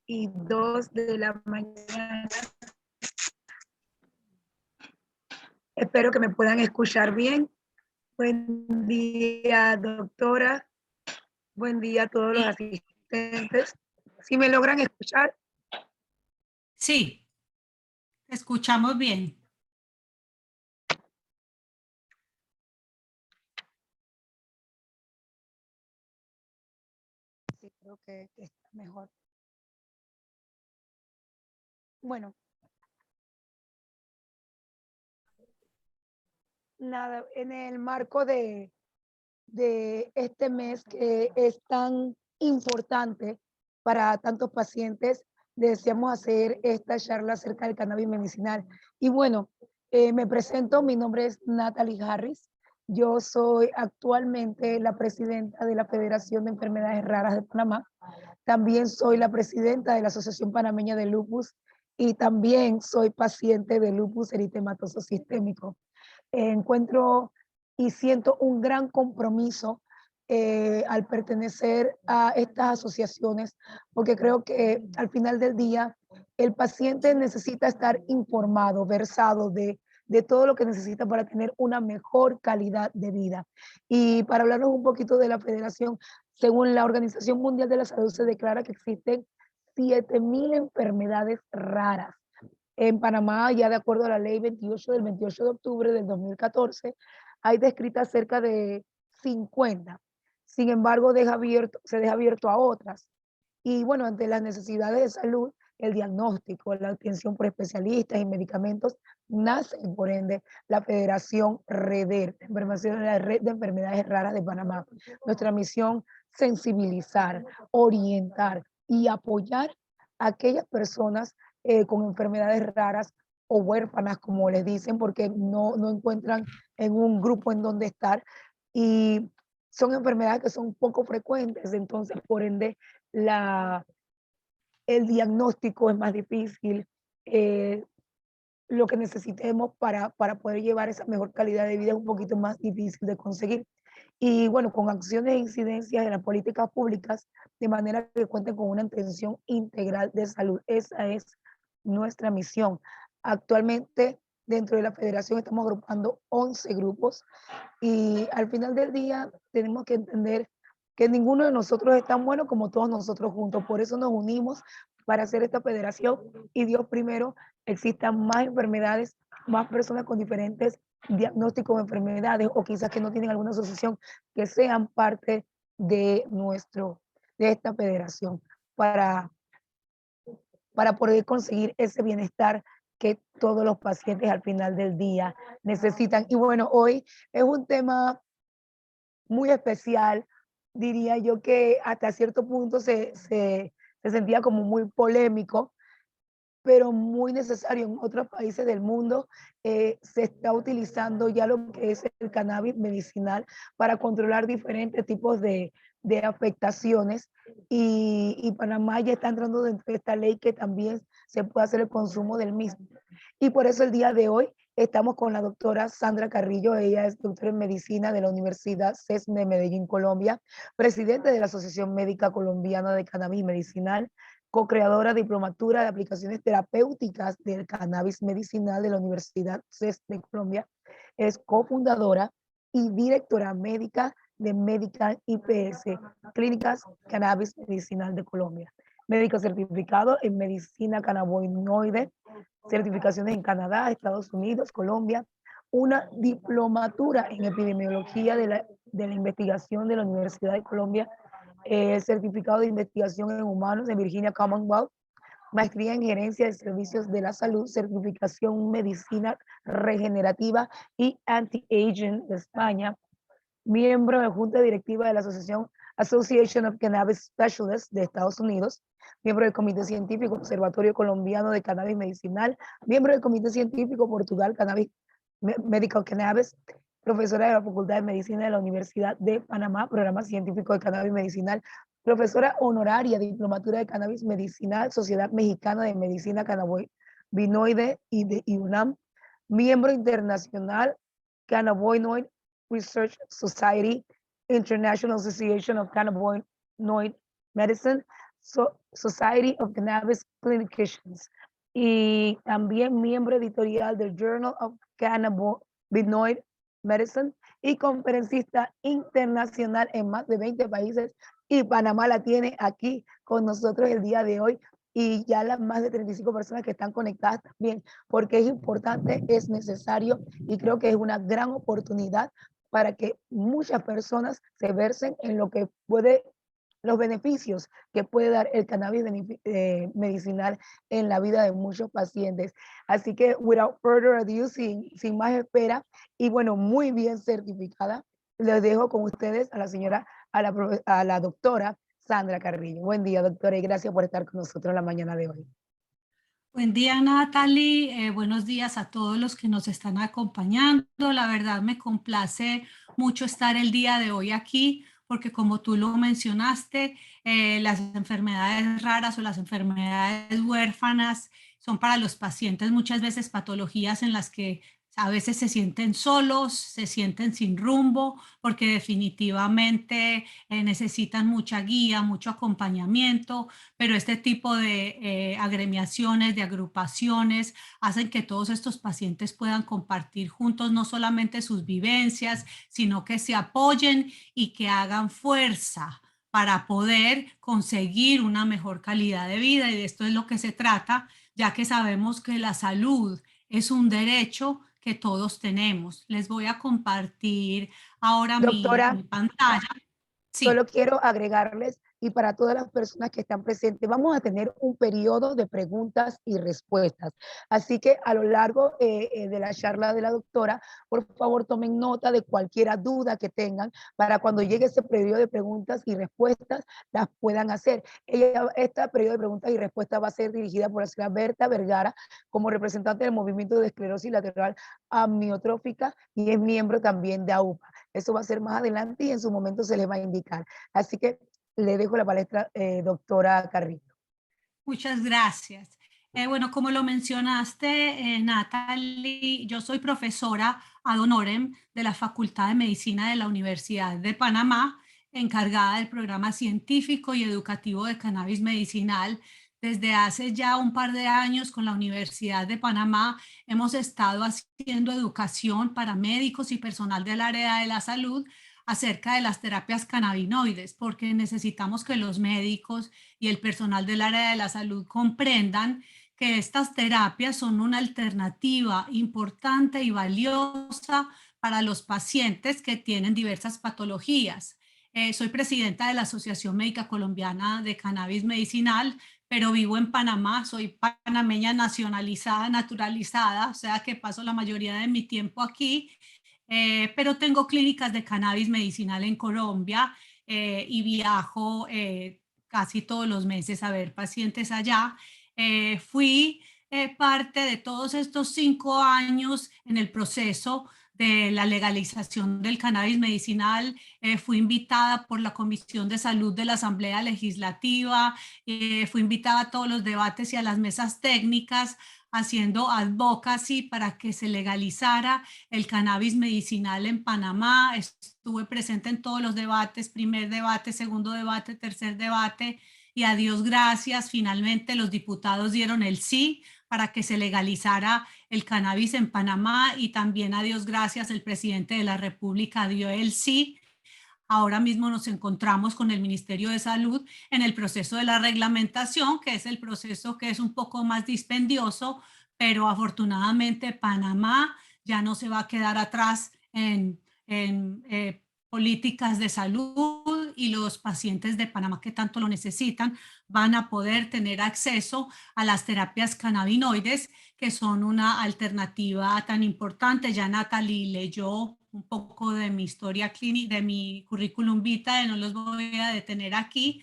y 2 de la mañana. Espero que me puedan escuchar bien. Buen día, doctora. Buen día a todos los asistentes. ¿Sí me logran escuchar? Sí, te escuchamos bien. Sí, creo que está mejor. Bueno, nada, en el marco de este mes que es tan importante para tantos pacientes, deseamos hacer esta charla acerca del cannabis medicinal. Y bueno, me presento, mi nombre es Natalie Harris. Yo soy actualmente la presidenta de la Federación de Enfermedades Raras de Panamá. También soy la presidenta de la Asociación Panameña de Lupus y también soy paciente de lupus eritematoso sistémico. Encuentro y siento un gran compromiso al pertenecer a estas asociaciones, porque creo que al final del día el paciente necesita estar informado, versado de todo lo que necesita para tener una mejor calidad de vida. Y para hablarnos un poquito de la federación, según la Organización Mundial de la Salud se declara que existen 7,000 enfermedades raras. En Panamá, ya de acuerdo a la ley 28 del 28 de octubre del 2014, hay descritas cerca de 50. Sin embargo, se deja abierto a otras. Y bueno, ante las necesidades de salud, el diagnóstico, la atención por especialistas y medicamentos, nace por ende la Federación REDER, la Red de Enfermedades Raras de Panamá. Nuestra misión, sensibilizar, orientar y apoyar a aquellas personas con enfermedades raras o huérfanas, como les dicen, porque no encuentran en un grupo en donde estar. Y son enfermedades que son poco frecuentes, entonces por ende el diagnóstico es más difícil, lo que necesitemos para poder llevar esa mejor calidad de vida es un poquito más difícil de conseguir. Y bueno, con acciones e incidencias en las políticas públicas, de manera que cuenten con una atención integral de salud. Esa es nuestra misión. Actualmente, dentro de la federación estamos agrupando 11 grupos y al final del día tenemos que entender que ninguno de nosotros es tan bueno como todos nosotros juntos. Por eso nos unimos para hacer esta federación y Dios primero, existan más enfermedades, más personas con diferentes diagnósticos de enfermedades o quizás que no tienen alguna asociación que sean parte de esta federación para, para poder conseguir ese bienestar que todos los pacientes al final del día necesitan. Y bueno, hoy es un tema muy especial, diría yo que hasta cierto punto se sentía como muy polémico, pero muy necesario. En otros países del mundo se está utilizando ya lo que es el cannabis medicinal para controlar diferentes tipos de afectaciones y Panamá ya está entrando dentro de esta ley que también se puede hacer el consumo del mismo. Y por eso el día de hoy estamos con la doctora Sandra Carrillo, ella es doctora en medicina de la Universidad CESME de Medellín, Colombia, presidente de la Asociación Médica Colombiana de Cannabis Medicinal, co-creadora de diplomatura de aplicaciones terapéuticas del cannabis medicinal de la Universidad CES de Colombia, es cofundadora y directora médica de Medical IPS, Clínicas Cannabis Medicinal de Colombia. Médico certificado en medicina cannabinoide, certificaciones en Canadá, Estados Unidos, Colombia, una diplomatura en epidemiología de la investigación de la Universidad de Colombia, certificado de investigación en humanos de Virginia Commonwealth, maestría en gerencia de servicios de la salud, certificación en medicina regenerativa y anti-aging de España, miembro de la Junta Directiva de la Asociación Association of Cannabis Specialists de Estados Unidos, miembro del Comité Científico Observatorio Colombiano de Cannabis Medicinal, miembro del Comité Científico Portugal Cannabis Medical Cannabis, profesora de la Facultad de Medicina de la Universidad de Panamá, programa científico de cannabis medicinal, profesora honoraria de diplomatura de cannabis medicinal, Sociedad Mexicana de Medicina Cannabinoide y de UNAM, miembro internacional Cannabinoid Research Society, International Association of Cannabinoid Medicine, Society of Cannabis Clinicians y también miembro editorial del Journal of Cannabinoid Medicine y conferencista internacional en más de 20 países, y Panamá la tiene aquí con nosotros el día de hoy, y ya las más de 35 personas que están conectadas también, porque es importante, es necesario y creo que es una gran oportunidad para que muchas personas se versen en lo que puede, los beneficios que puede dar el cannabis medicinal en la vida de muchos pacientes. Así que, without further ado, sin más espera, y bueno, muy bien certificada, les dejo con ustedes a la señora, a la doctora Sandra Carrillo. Buen día, doctora, y gracias por estar con nosotros la mañana de hoy. Buen día, Natalie. Buenos días a todos los que nos están acompañando. La verdad me complace mucho estar el día de hoy aquí porque como tú lo mencionaste, las enfermedades raras o las enfermedades huérfanas son para los pacientes muchas veces patologías en las que a veces se sienten solos, se sienten sin rumbo, porque definitivamente necesitan mucha guía, mucho acompañamiento, pero este tipo de agremiaciones, de agrupaciones, hacen que todos estos pacientes puedan compartir juntos no solamente sus vivencias, sino que se apoyen y que hagan fuerza para poder conseguir una mejor calidad de vida. Y de esto es lo que se trata, ya que sabemos que la salud es un derecho que todos tenemos. Les voy a compartir ahora mi Doctora, pantalla. solo Sí. quiero agregarles, y para todas las personas que están presentes, vamos a tener un periodo de preguntas y respuestas. Así que a lo largo de la charla de la doctora, por favor tomen nota de cualquier duda que tengan para cuando llegue ese periodo de preguntas y respuestas las puedan hacer. Este periodo de preguntas y respuestas va a ser dirigida por la señora Berta Vergara como representante del movimiento de esclerosis lateral amiotrófica y es miembro también de AUPA. Eso va a ser más adelante y en su momento se les va a indicar. Así que le dejo la palestra, doctora Carrillo. Muchas gracias. Bueno, como lo mencionaste, Natalie, yo soy profesora ad honorem de la Facultad de Medicina de la Universidad de Panamá, encargada del programa científico y educativo de cannabis medicinal. Desde hace ya un par de años con la Universidad de Panamá hemos estado haciendo educación para médicos y personal del área de la salud acerca de las terapias cannabinoides, porque necesitamos que los médicos y el personal del área de la salud comprendan que estas terapias son una alternativa importante y valiosa para los pacientes que tienen diversas patologías. Soy presidenta de la Asociación Médica Colombiana de Cannabis Medicinal, pero vivo en Panamá, soy panameña nacionalizada, naturalizada, o sea que paso la mayoría de mi tiempo aquí, pero tengo clínicas de cannabis medicinal en Colombia y viajo casi todos los meses a ver pacientes allá. Fui parte de todos estos 5 años en el proceso de la legalización del cannabis medicinal. Fui invitada por la Comisión de Salud de la Asamblea Legislativa, fui invitada a todos los debates y a las mesas técnicas haciendo advocacy para que se legalizara el cannabis medicinal en Panamá. Estuve presente en todos los debates, primer debate, segundo debate, tercer debate, y a Dios gracias, finalmente los diputados dieron el sí para que se legalizara el cannabis en Panamá, y también a Dios gracias el presidente de la República dio el sí. Ahora mismo nos encontramos con el Ministerio de Salud en el proceso de la reglamentación, que es el proceso que es un poco más dispendioso, pero afortunadamente Panamá ya no se va a quedar atrás en políticas de salud, y los pacientes de Panamá que tanto lo necesitan van a poder tener acceso a las terapias cannabinoides, que son una alternativa tan importante. Ya Natalie leyó un poco de mi historia clínica, de mi currículum vitae, no los voy a detener aquí.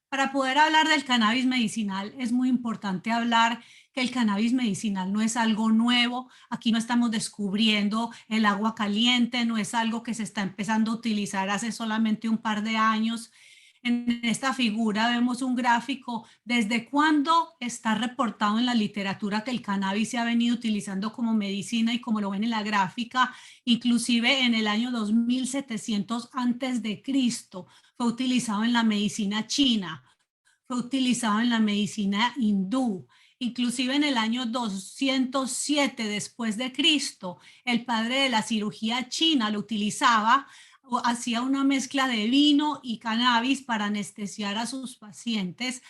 Para poder hablar del cannabis medicinal es muy importante hablar que el cannabis medicinal no es algo nuevo. Aquí no estamos descubriendo el agua caliente, no es algo que se está empezando a utilizar hace solamente un par de años. En esta figura vemos un gráfico desde cuándo está reportado en la literatura que el cannabis se ha venido utilizando como medicina, y como lo ven en la gráfica, inclusive en el año 2700 antes de Cristo fue utilizado en la medicina china, fue utilizado en la medicina hindú. Inclusive en el año 207 después de Cristo, el padre de la cirugía china lo utilizaba, o hacía una mezcla de vino y cannabis para anestesiar a sus pacientes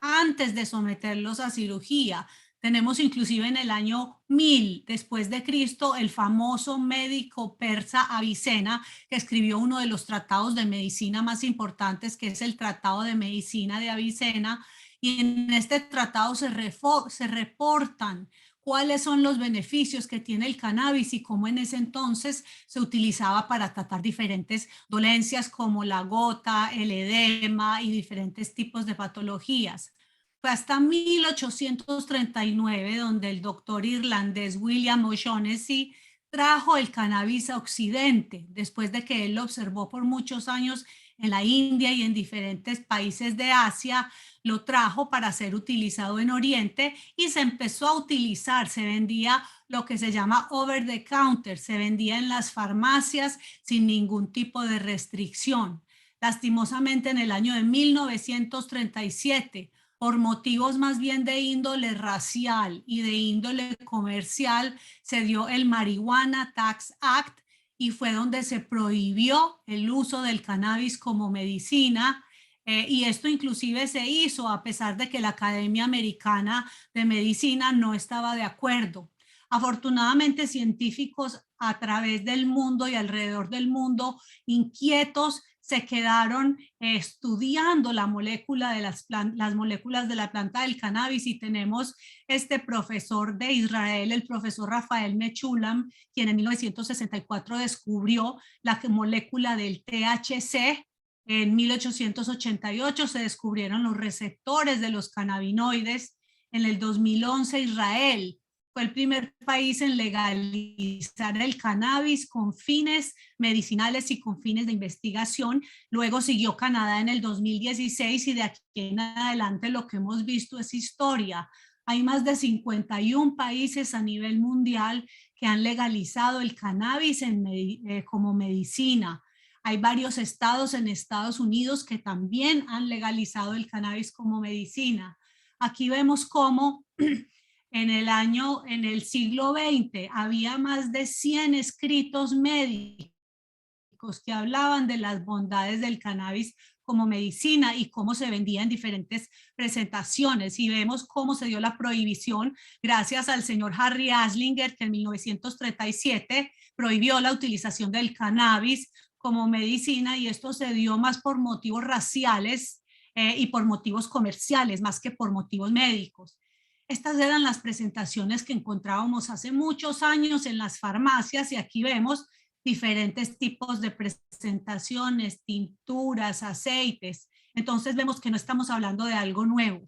antes de someterlos a cirugía. Tenemos inclusive en el año 1000 después de Cristo el famoso médico persa Avicena, que escribió uno de los tratados de medicina más importantes, que es el Tratado de Medicina de Avicena, y en este tratado se reportan cuáles son los beneficios que tiene el cannabis y cómo en ese entonces se utilizaba para tratar diferentes dolencias como la gota, el edema y diferentes tipos de patologías. Fue hasta 1839 donde el doctor irlandés William O'Shaughnessy trajo el cannabis a Occidente, después de que él lo observó por muchos años en la India y en diferentes países de Asia. Lo trajo para ser utilizado en Oriente y se empezó a utilizar, se vendía lo que se llama over the counter, se vendía en las farmacias sin ningún tipo de restricción. Lastimosamente en el año de 1937, por motivos más bien de índole racial y de índole comercial, se dio el Marijuana Tax Act y fue donde se prohibió el uso del cannabis como medicina. Y esto inclusive se hizo a pesar de que la Academia Americana de Medicina no estaba de acuerdo. Afortunadamente, científicos a través del mundo y alrededor del mundo inquietos se quedaron estudiando la molécula de las moléculas de la planta del cannabis, y tenemos este profesor de Israel, el profesor Rafael Mechulam, quien en 1964 descubrió la molécula del THC. En 1888 se descubrieron los receptores de los cannabinoides. En el 2011 Israel fue el primer país en legalizar el cannabis con fines medicinales y con fines de investigación. Luego siguió Canadá en el 2016 y de aquí en adelante lo que hemos visto es historia. Hay más de 51 países a nivel mundial que han legalizado el cannabis como medicina. Hay varios estados en Estados Unidos que también han legalizado el cannabis como medicina. Aquí vemos cómo en el siglo XX había más de 100 escritos médicos que hablaban de las bondades del cannabis como medicina y cómo se vendía en diferentes presentaciones, y vemos cómo se dio la prohibición gracias al señor Harry Anslinger, que en 1937 prohibió la utilización del cannabis como medicina, y esto se dio más por motivos raciales y por motivos comerciales más que por motivos médicos. Estas eran las presentaciones que encontrábamos hace muchos años en las farmacias, y aquí vemos diferentes tipos de presentaciones, tinturas, aceites. Entonces vemos que no estamos hablando de algo nuevo.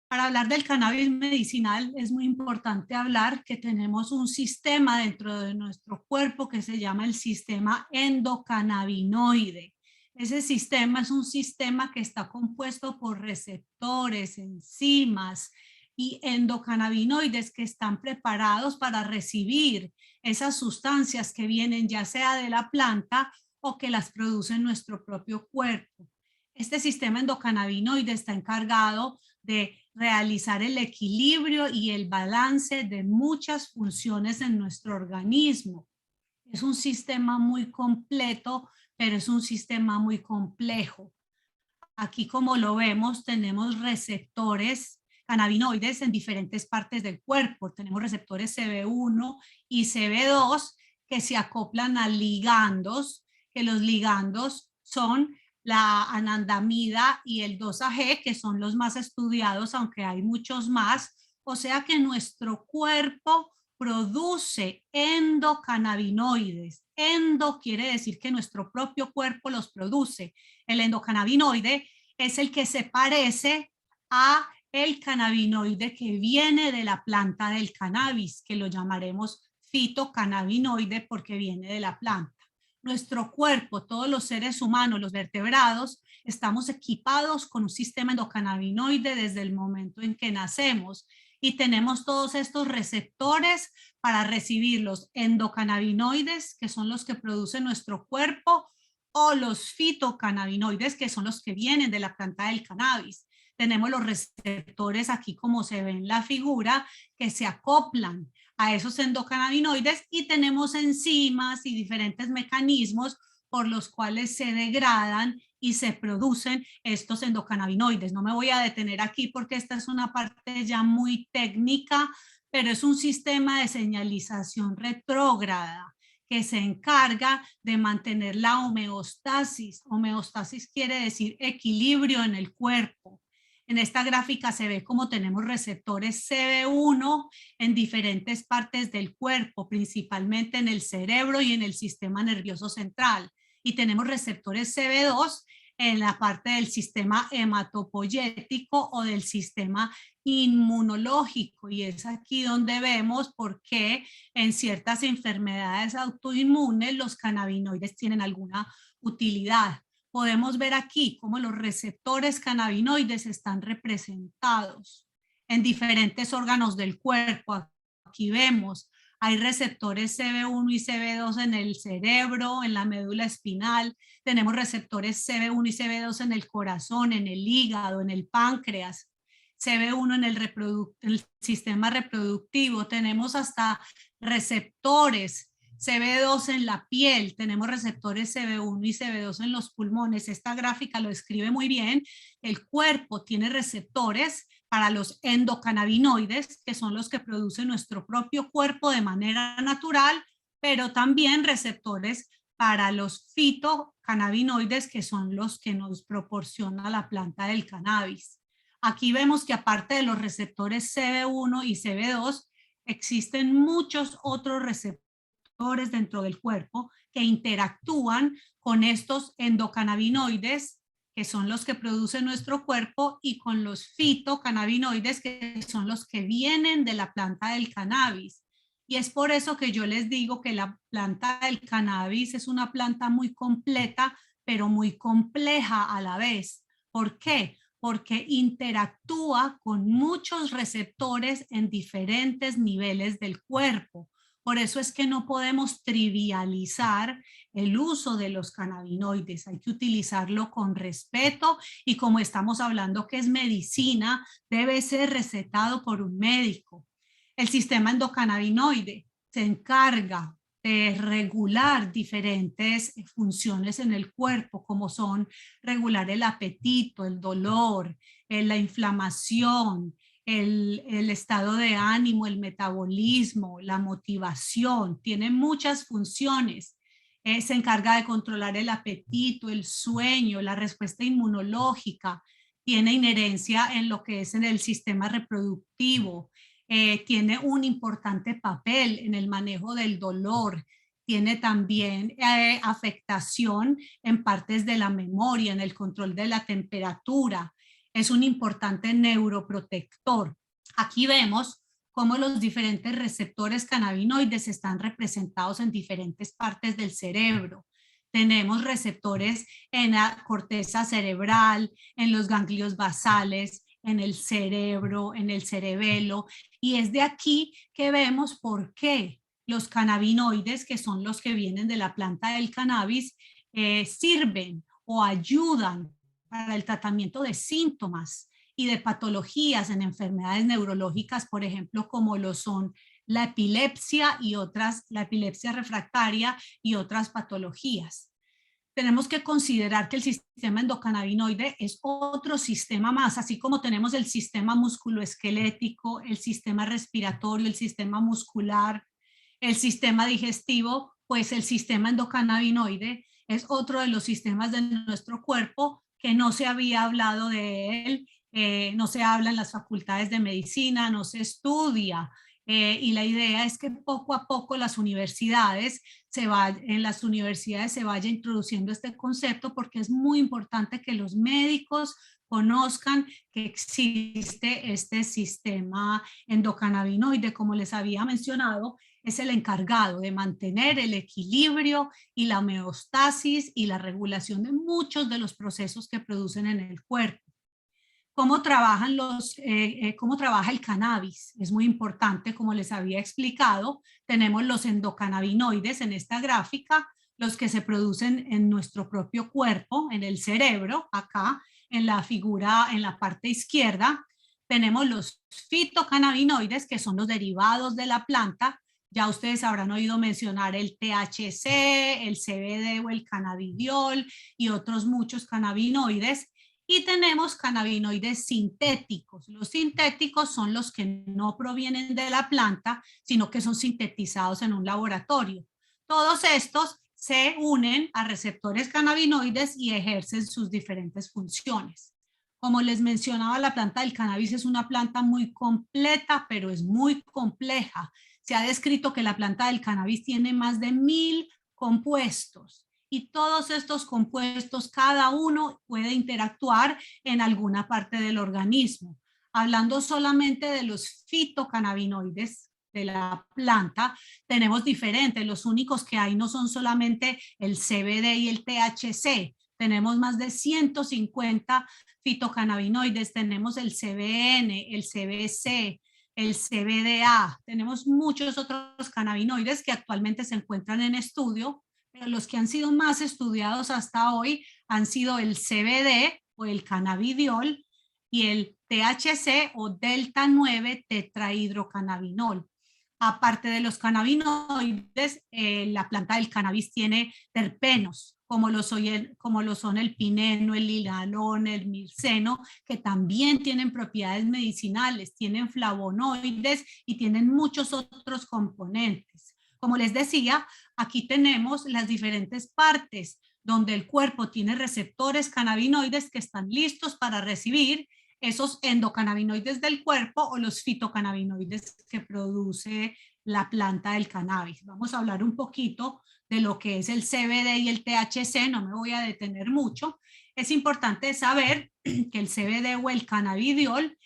Para hablar del cannabis medicinal es muy importante hablar que tenemos un sistema dentro de nuestro cuerpo que se llama el sistema endocannabinoide. Ese sistema es un sistema que está compuesto por receptores, enzimas y endocannabinoides que están preparados para recibir esas sustancias que vienen ya sea de la planta o que las produce nuestro propio cuerpo. Este sistema endocannabinoide está encargado de realizar el equilibrio y el balance de muchas funciones en nuestro organismo. Es un sistema muy completo, pero es un sistema muy complejo. Aquí, como lo vemos, tenemos receptores cannabinoides en diferentes partes del cuerpo. Tenemos receptores CB1 y CB2 que se acoplan a ligandos, que los ligandos son la anandamida y el 2-AG, que son los más estudiados, aunque hay muchos más. O sea que nuestro cuerpo produce endocannabinoides. Endo quiere decir que nuestro propio cuerpo los produce. El endocannabinoide es el que se parece a el cannabinoide que viene de la planta del cannabis, que lo llamaremos fitocannabinoide porque viene de la planta. Nuestro cuerpo, todos los seres humanos, los vertebrados, estamos equipados con un sistema endocannabinoide desde el momento en que nacemos, y tenemos todos estos receptores para recibir los endocannabinoides, que son los que produce nuestro cuerpo, o los fitocannabinoides, que son los que vienen de la planta del cannabis. tenemos los receptores aquí como se ve en la figura que se acoplan a esos endocannabinoides y tenemos enzimas y diferentes mecanismos por los cuales se degradan y se producen estos endocannabinoides. No me voy a detener aquí porque esta es una parte ya muy técnica, pero es un sistema de señalización retrógrada que se encarga de mantener la homeostasis. Homeostasis quiere decir equilibrio en el cuerpo. En esta gráfica se ve cómo tenemos receptores CB1 en diferentes partes del cuerpo, principalmente en el cerebro y en el sistema nervioso central. Y tenemos receptores CB2 en la parte del sistema hematopoyético o del sistema inmunológico. Y es aquí donde vemos por qué en ciertas enfermedades autoinmunes los cannabinoides tienen alguna utilidad. Podemos ver aquí cómo los receptores cannabinoides están representados en diferentes órganos del cuerpo. Aquí vemos, hay receptores CB1 y CB2 en el cerebro, en la médula espinal. Tenemos receptores CB1 y CB2 en el corazón, en el hígado, en el páncreas. CB1 en el sistema reproductivo. Tenemos hasta receptores CB2 en la piel, tenemos receptores CB1 y CB2 en los pulmones. Esta gráfica lo describe muy bien. El cuerpo tiene receptores para los endocannabinoides, que son los que produce nuestro propio cuerpo de manera natural, pero también receptores para los fitocannabinoides, que son los que nos proporciona la planta del cannabis. Aquí vemos que aparte de los receptores CB1 y CB2, existen muchos otros receptores dentro del cuerpo que interactúan con estos endocannabinoides, que son los que produce nuestro cuerpo, y con los fitocannabinoides, que son los que vienen de la planta del cannabis. Y es por eso que yo les digo que la planta del cannabis es una planta muy completa, pero muy compleja a la vez. ¿Por qué? Porque interactúa con muchos receptores en diferentes niveles del cuerpo. Por eso es que no podemos trivializar el uso de los cannabinoides. Hay que utilizarlo con respeto y, como estamos hablando que es medicina, debe ser recetado por un médico. El sistema endocannabinoide se encarga de regular diferentes funciones en el cuerpo, como son regular el apetito, el dolor, la inflamación, el estado de ánimo, el metabolismo, la motivación. Tiene muchas funciones. Se encarga de controlar el apetito, el sueño, la respuesta inmunológica. Tiene inherencia en lo que es en el sistema reproductivo. Tiene un importante papel en el manejo del dolor. Tiene también afectación en partes de la memoria, en el control de la temperatura. Es un importante neuroprotector. Aquí vemos cómo los diferentes receptores cannabinoides están representados en diferentes partes del cerebro. Tenemos receptores en la corteza cerebral, en los ganglios basales, en el cerebro, en el cerebelo, y es de aquí que vemos por qué los cannabinoides, que son los que vienen de la planta del cannabis, sirven o ayudan para el tratamiento de síntomas y de patologías en enfermedades neurológicas, por ejemplo, como lo son la epilepsia y otras, la epilepsia refractaria y otras patologías. Tenemos que considerar que el sistema endocannabinoide es otro sistema más, así como tenemos el sistema musculoesquelético, el sistema respiratorio, el sistema muscular, el sistema digestivo, pues el sistema endocannabinoide es otro de los sistemas de nuestro cuerpo que no se había hablado de él, no se habla en las facultades de medicina, no se estudia. Y la idea es que poco a poco en las universidades se vaya introduciendo este concepto, porque es muy importante que los médicos conozcan que existe este sistema endocannabinoide. Como les había mencionado, es el encargado de mantener el equilibrio y la homeostasis y la regulación de muchos de los procesos que producen en el cuerpo. ¿Cómo cómo trabaja el cannabis? Es muy importante, como les había explicado. Tenemos los endocannabinoides en esta gráfica, los que se producen en nuestro propio cuerpo, en el cerebro, acá, en la figura, en la parte izquierda, tenemos los fitocannabinoides, que son los derivados de la planta. Ya ustedes habrán oído mencionar el THC, el CBD o el cannabidiol y otros muchos cannabinoides. Y tenemos cannabinoides sintéticos. Los sintéticos son los que no provienen de la planta, sino que son sintetizados en un laboratorio. Todos estos se unen a receptores cannabinoides y ejercen sus diferentes funciones. Como les mencionaba, la planta del cannabis es una planta muy completa, pero es muy compleja. Se ha descrito que la planta del cannabis tiene más de 1000 compuestos y todos estos compuestos, cada uno puede interactuar en alguna parte del organismo. Hablando solamente de los fitocannabinoides de la planta, tenemos diferentes. Los únicos que hay no son solamente el CBD y el THC. Tenemos más de 150 fitocannabinoides. Tenemos el CBN, el CBC, el CBDA. Tenemos muchos otros cannabinoides que actualmente se encuentran en estudio, pero los que han sido más estudiados hasta hoy han sido el CBD o el cannabidiol y el THC o delta 9 tetrahidrocannabinol. Aparte de los cannabinoides, la planta del cannabis tiene terpenos, como lo son el pineno, el lilalón, el mirceno, que también tienen propiedades medicinales, tienen flavonoides y tienen muchos otros componentes. Como les decía, aquí tenemos las diferentes partes donde el cuerpo tiene receptores cannabinoides que están listos para recibir esos endocannabinoides del cuerpo o los fitocannabinoides que produce la planta del cannabis. Vamos a hablar un poquito de lo que es el CBD y el THC, no me voy a detener mucho. Es importante saber que el CBD o el cannabidiol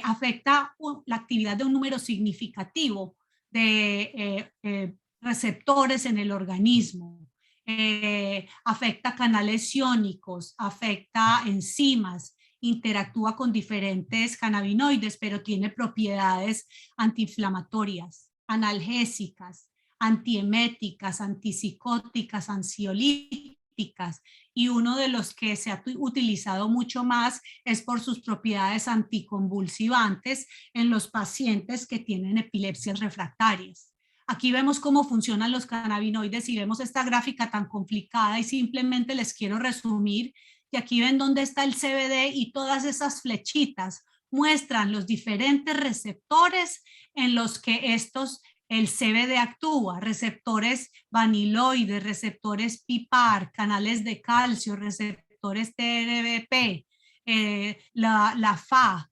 afecta la actividad de un número significativo de receptores en el organismo. Afecta canales iónicos, afecta enzimas, interactúa con diferentes cannabinoides, pero tiene propiedades antiinflamatorias, analgésicas, antieméticas, antipsicóticas, ansiolíticas, y uno de los que se ha utilizado mucho más es por sus propiedades anticonvulsivantes en los pacientes que tienen epilepsias refractarias. Aquí vemos cómo funcionan los cannabinoides y vemos esta gráfica tan complicada y simplemente les quiero resumir. Y aquí ven dónde está el CBD y todas esas flechitas muestran los diferentes receptores en los que el CBD actúa, receptores vaniloides, receptores PPAR, canales de calcio, receptores TRBP, la FA.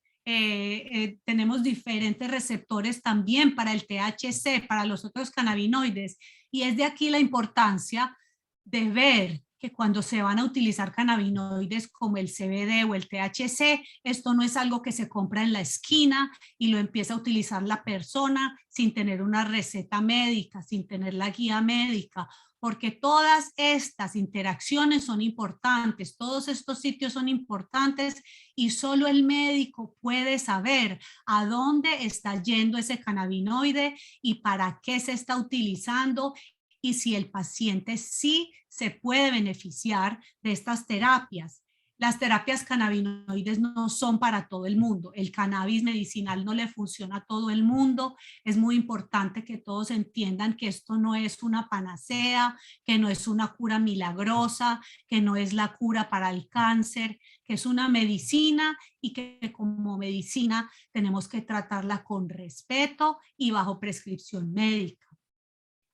Tenemos diferentes receptores también para el THC, para los otros cannabinoides. Y es de aquí la importancia de ver que cuando se van a utilizar cannabinoides como el CBD o el THC, esto no es algo que se compra en la esquina y lo empieza a utilizar la persona sin tener una receta médica, sin tener la guía médica, porque todas estas interacciones son importantes, todos estos sitios son importantes y solo el médico puede saber a dónde está yendo ese cannabinoide y para qué se está utilizando y si el paciente sí se puede beneficiar de estas terapias. Las terapias cannabinoides no son para todo el mundo. El cannabis medicinal no le funciona a todo el mundo. Es muy importante que todos entiendan que esto no es una panacea, que no es una cura milagrosa, que no es la cura para el cáncer, que es una medicina y que como medicina tenemos que tratarla con respeto y bajo prescripción médica.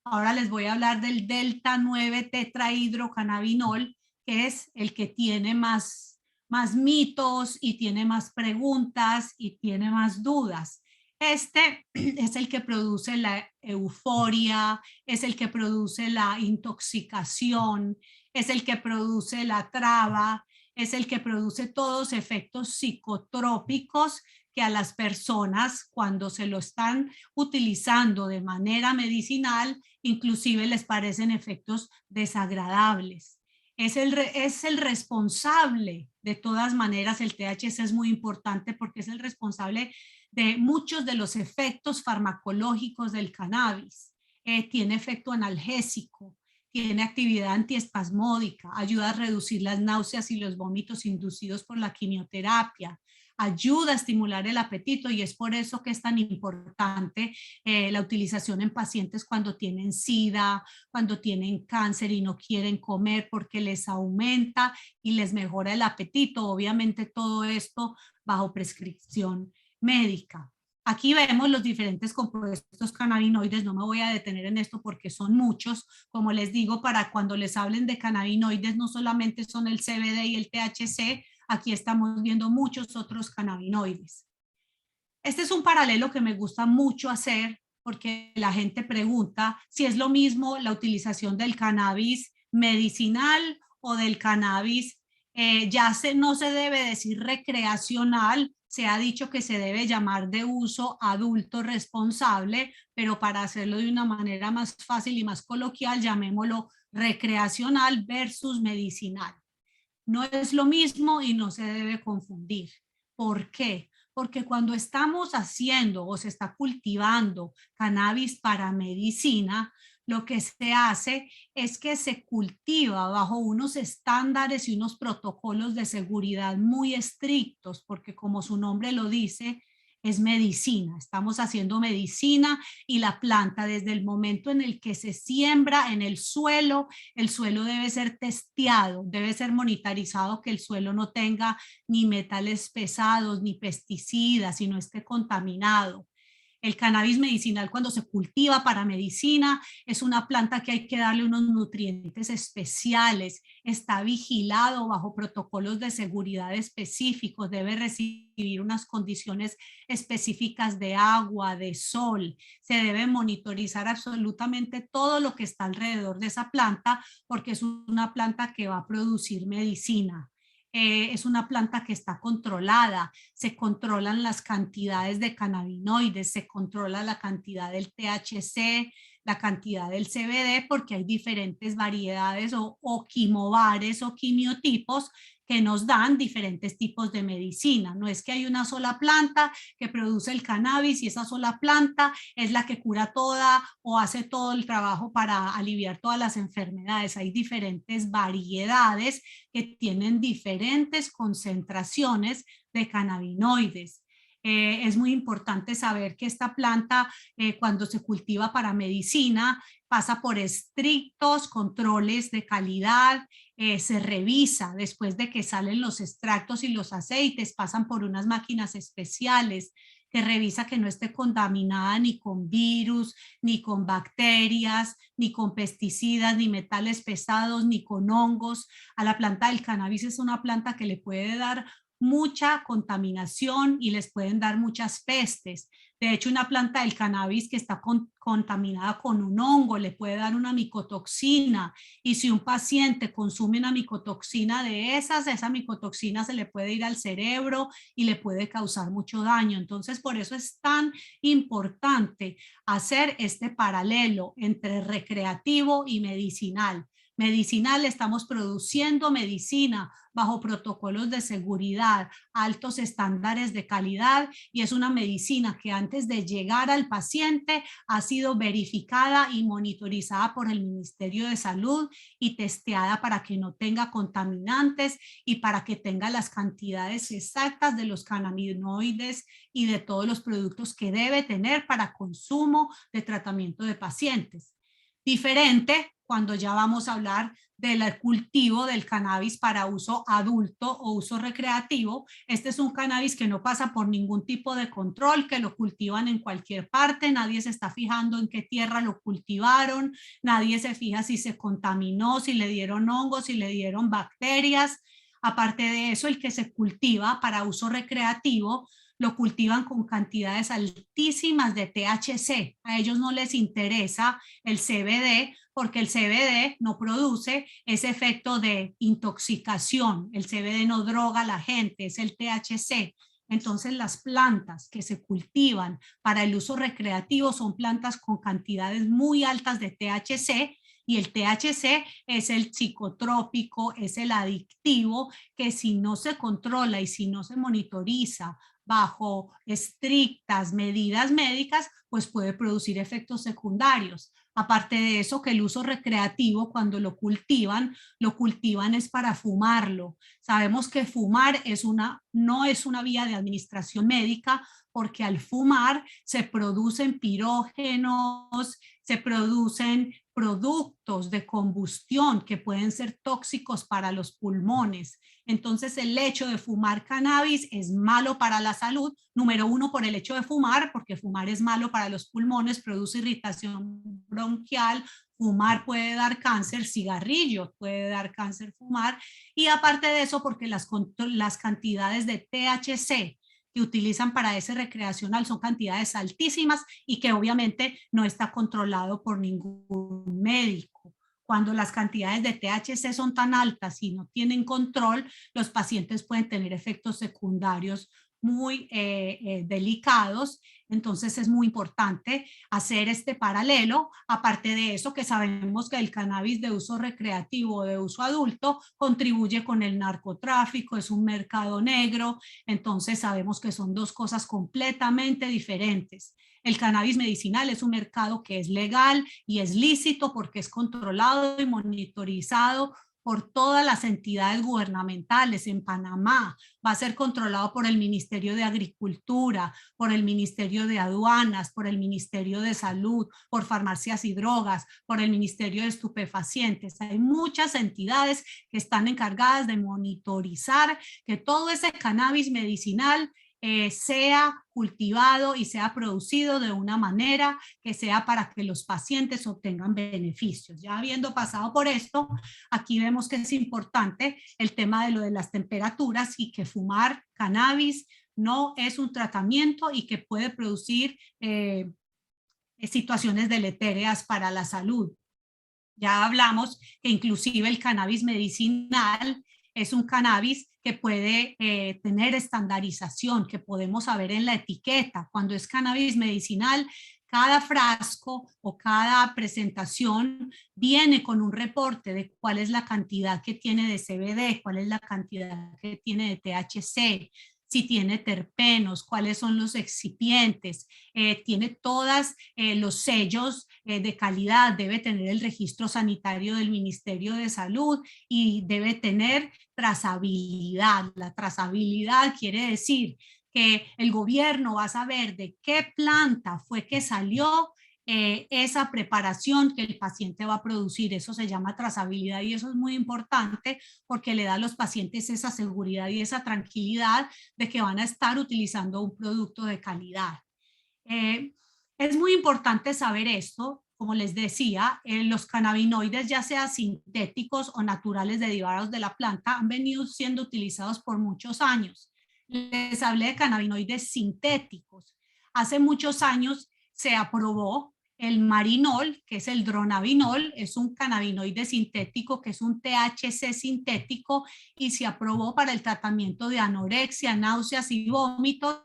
Ahora les voy a hablar del delta 9 tetrahidrocannabinol, que es el que tiene más mitos y tiene más preguntas y tiene más dudas. Este es el que produce la euforia, es el que produce la intoxicación, es el que produce la traba, es el que produce todos efectos psicotrópicos que a las personas cuando se lo están utilizando de manera medicinal, inclusive les parecen efectos desagradables. Es el responsable, de todas maneras, el THC es muy importante porque es el responsable de muchos de los efectos farmacológicos del cannabis. Tiene efecto analgésico, tiene actividad antiespasmódica, ayuda a reducir las náuseas y los vómitos inducidos por la quimioterapia, ayuda a estimular el apetito y es por eso que es tan importante la utilización en pacientes cuando tienen SIDA, cuando tienen cáncer y no quieren comer porque les aumenta y les mejora el apetito. Obviamente todo esto bajo prescripción médica. Aquí vemos los diferentes compuestos cannabinoides, no me voy a detener en esto porque son muchos. Como les digo, para cuando les hablen de cannabinoides, no solamente son el CBD y el THC, aquí estamos viendo muchos otros cannabinoides. Este es un paralelo que me gusta mucho hacer porque la gente pregunta si es lo mismo la utilización del cannabis medicinal o del cannabis, no se debe decir recreacional, se ha dicho que se debe llamar de uso adulto responsable, pero para hacerlo de una manera más fácil y más coloquial, llamémoslo recreacional versus medicinal. No es lo mismo y no se debe confundir. ¿Por qué? Porque cuando estamos haciendo o se está cultivando cannabis para medicina, lo que se hace es que se cultiva bajo unos estándares y unos protocolos de seguridad muy estrictos, porque como su nombre lo dice, es medicina. Estamos haciendo medicina y la planta desde el momento en el que se siembra en el suelo debe ser testeado, debe ser monitorizado que el suelo no tenga ni metales pesados, ni pesticidas, y no esté contaminado. El cannabis medicinal cuando se cultiva para medicina es una planta que hay que darle unos nutrientes especiales, está vigilado bajo protocolos de seguridad específicos, debe recibir unas condiciones específicas de agua, de sol, se debe monitorizar absolutamente todo lo que está alrededor de esa planta porque es una planta que va a producir medicina. Es una planta que está controlada, se controlan las cantidades de cannabinoides, se controla la cantidad del THC, la cantidad del CBD, porque hay diferentes variedades o quimobares o quimiotipos que nos dan diferentes tipos de medicina. No es que hay una sola planta que produce el cannabis y esa sola planta es la que cura toda o hace todo el trabajo para aliviar todas las enfermedades. Hay diferentes variedades que tienen diferentes concentraciones de cannabinoides. Es muy importante saber que esta planta, cuando se cultiva para medicina, pasa por estrictos controles de calidad, se revisa después de que salen los extractos y los aceites, pasan por unas máquinas especiales que revisa que no esté contaminada ni con virus, ni con bacterias, ni con pesticidas, ni metales pesados, ni con hongos. A la planta del cannabis es una planta que le puede dar mucha contaminación y les pueden dar muchas pestes. De hecho, una planta del cannabis que está contaminada con un hongo le puede dar una micotoxina y si un paciente consume una micotoxina de esas, esa micotoxina se le puede ir al cerebro y le puede causar mucho daño. Entonces, por eso es tan importante hacer este paralelo entre recreativo y medicinal. Medicinal, estamos produciendo medicina bajo protocolos de seguridad, altos estándares de calidad y es una medicina que antes de llegar al paciente ha sido verificada y monitorizada por el Ministerio de Salud y testeada para que no tenga contaminantes y para que tenga las cantidades exactas de los cannabinoides y de todos los productos que debe tener para consumo de tratamiento de pacientes. Diferente cuando ya vamos a hablar del cultivo del cannabis para uso adulto o uso recreativo. Este es un cannabis que no pasa por ningún tipo de control, que lo cultivan en cualquier parte, nadie se está fijando en qué tierra lo cultivaron, nadie se fija si se contaminó, si le dieron hongos, si le dieron bacterias. Aparte de eso, el que se cultiva para uso recreativo lo cultivan con cantidades altísimas de THC. A ellos no les interesa el CBD porque el CBD no produce ese efecto de intoxicación. El CBD no droga a la gente, es el THC. Entonces las plantas que se cultivan para el uso recreativo son plantas con cantidades muy altas de THC y el THC es el psicotrópico, es el adictivo que si no se controla y si no se monitoriza bajo estrictas medidas médicas, pues puede producir efectos secundarios. Aparte de eso, que el uso recreativo, cuando lo cultivan es para fumarlo. Sabemos que fumar no es una vía de administración médica, porque al fumar se producen pirógenos, se producen productos de combustión que pueden ser tóxicos para los pulmones. Entonces, el hecho de fumar cannabis es malo para la salud. Número uno, por el hecho de fumar, porque fumar es malo para los pulmones, produce irritación bronquial. Fumar puede dar cáncer, cigarrillo puede dar cáncer fumar. Y aparte de eso, porque las cantidades de THC que utilizan para ese recreacional son cantidades altísimas y que obviamente no está controlado por ningún médico. Cuando las cantidades de THC son tan altas y no tienen control, los pacientes pueden tener efectos secundarios muy delicados. Entonces es muy importante hacer este paralelo. Aparte de eso, que sabemos que el cannabis de uso recreativo o de uso adulto contribuye con el narcotráfico, es un mercado negro. Entonces sabemos que son dos cosas completamente diferentes. El cannabis medicinal es un mercado que es legal y es lícito porque es controlado y monitorizado por todas las entidades gubernamentales. En Panamá va a ser controlado por el Ministerio de Agricultura, por el Ministerio de Aduanas, por el Ministerio de Salud, por Farmacias y Drogas, por el Ministerio de Estupefacientes. Hay muchas entidades que están encargadas de monitorizar que todo ese cannabis medicinal sea cultivado y sea producido de una manera que sea para que los pacientes obtengan beneficios. Ya habiendo pasado por esto, aquí vemos que es importante el tema de lo de las temperaturas y que fumar cannabis no es un tratamiento y que puede producir situaciones deletéreas para la salud. Ya hablamos que inclusive el cannabis medicinal es un cannabis que puede tener estandarización, que podemos saber en la etiqueta. Cuando es cannabis medicinal, cada frasco o cada presentación viene con un reporte de cuál es la cantidad que tiene de CBD, cuál es la cantidad que tiene de THC, si tiene terpenos, cuáles son los excipientes, tiene todos los sellos de calidad, debe tener el registro sanitario del Ministerio de Salud y debe tener trazabilidad. La trazabilidad quiere decir que el gobierno va a saber de qué planta fue que salió esa preparación que el paciente va a producir. Eso se llama trazabilidad y eso es muy importante porque le da a los pacientes esa seguridad y esa tranquilidad de que van a estar utilizando un producto de calidad. Es muy importante saber esto. Como les decía, los cannabinoides, ya sea sintéticos o naturales derivados de la planta, han venido siendo utilizados por muchos años. Les hablé de cannabinoides sintéticos. Hace muchos años se aprobó el marinol, que es el dronabinol, es un cannabinoide sintético, que es un THC sintético, y se aprobó para el tratamiento de anorexia, náuseas y vómitos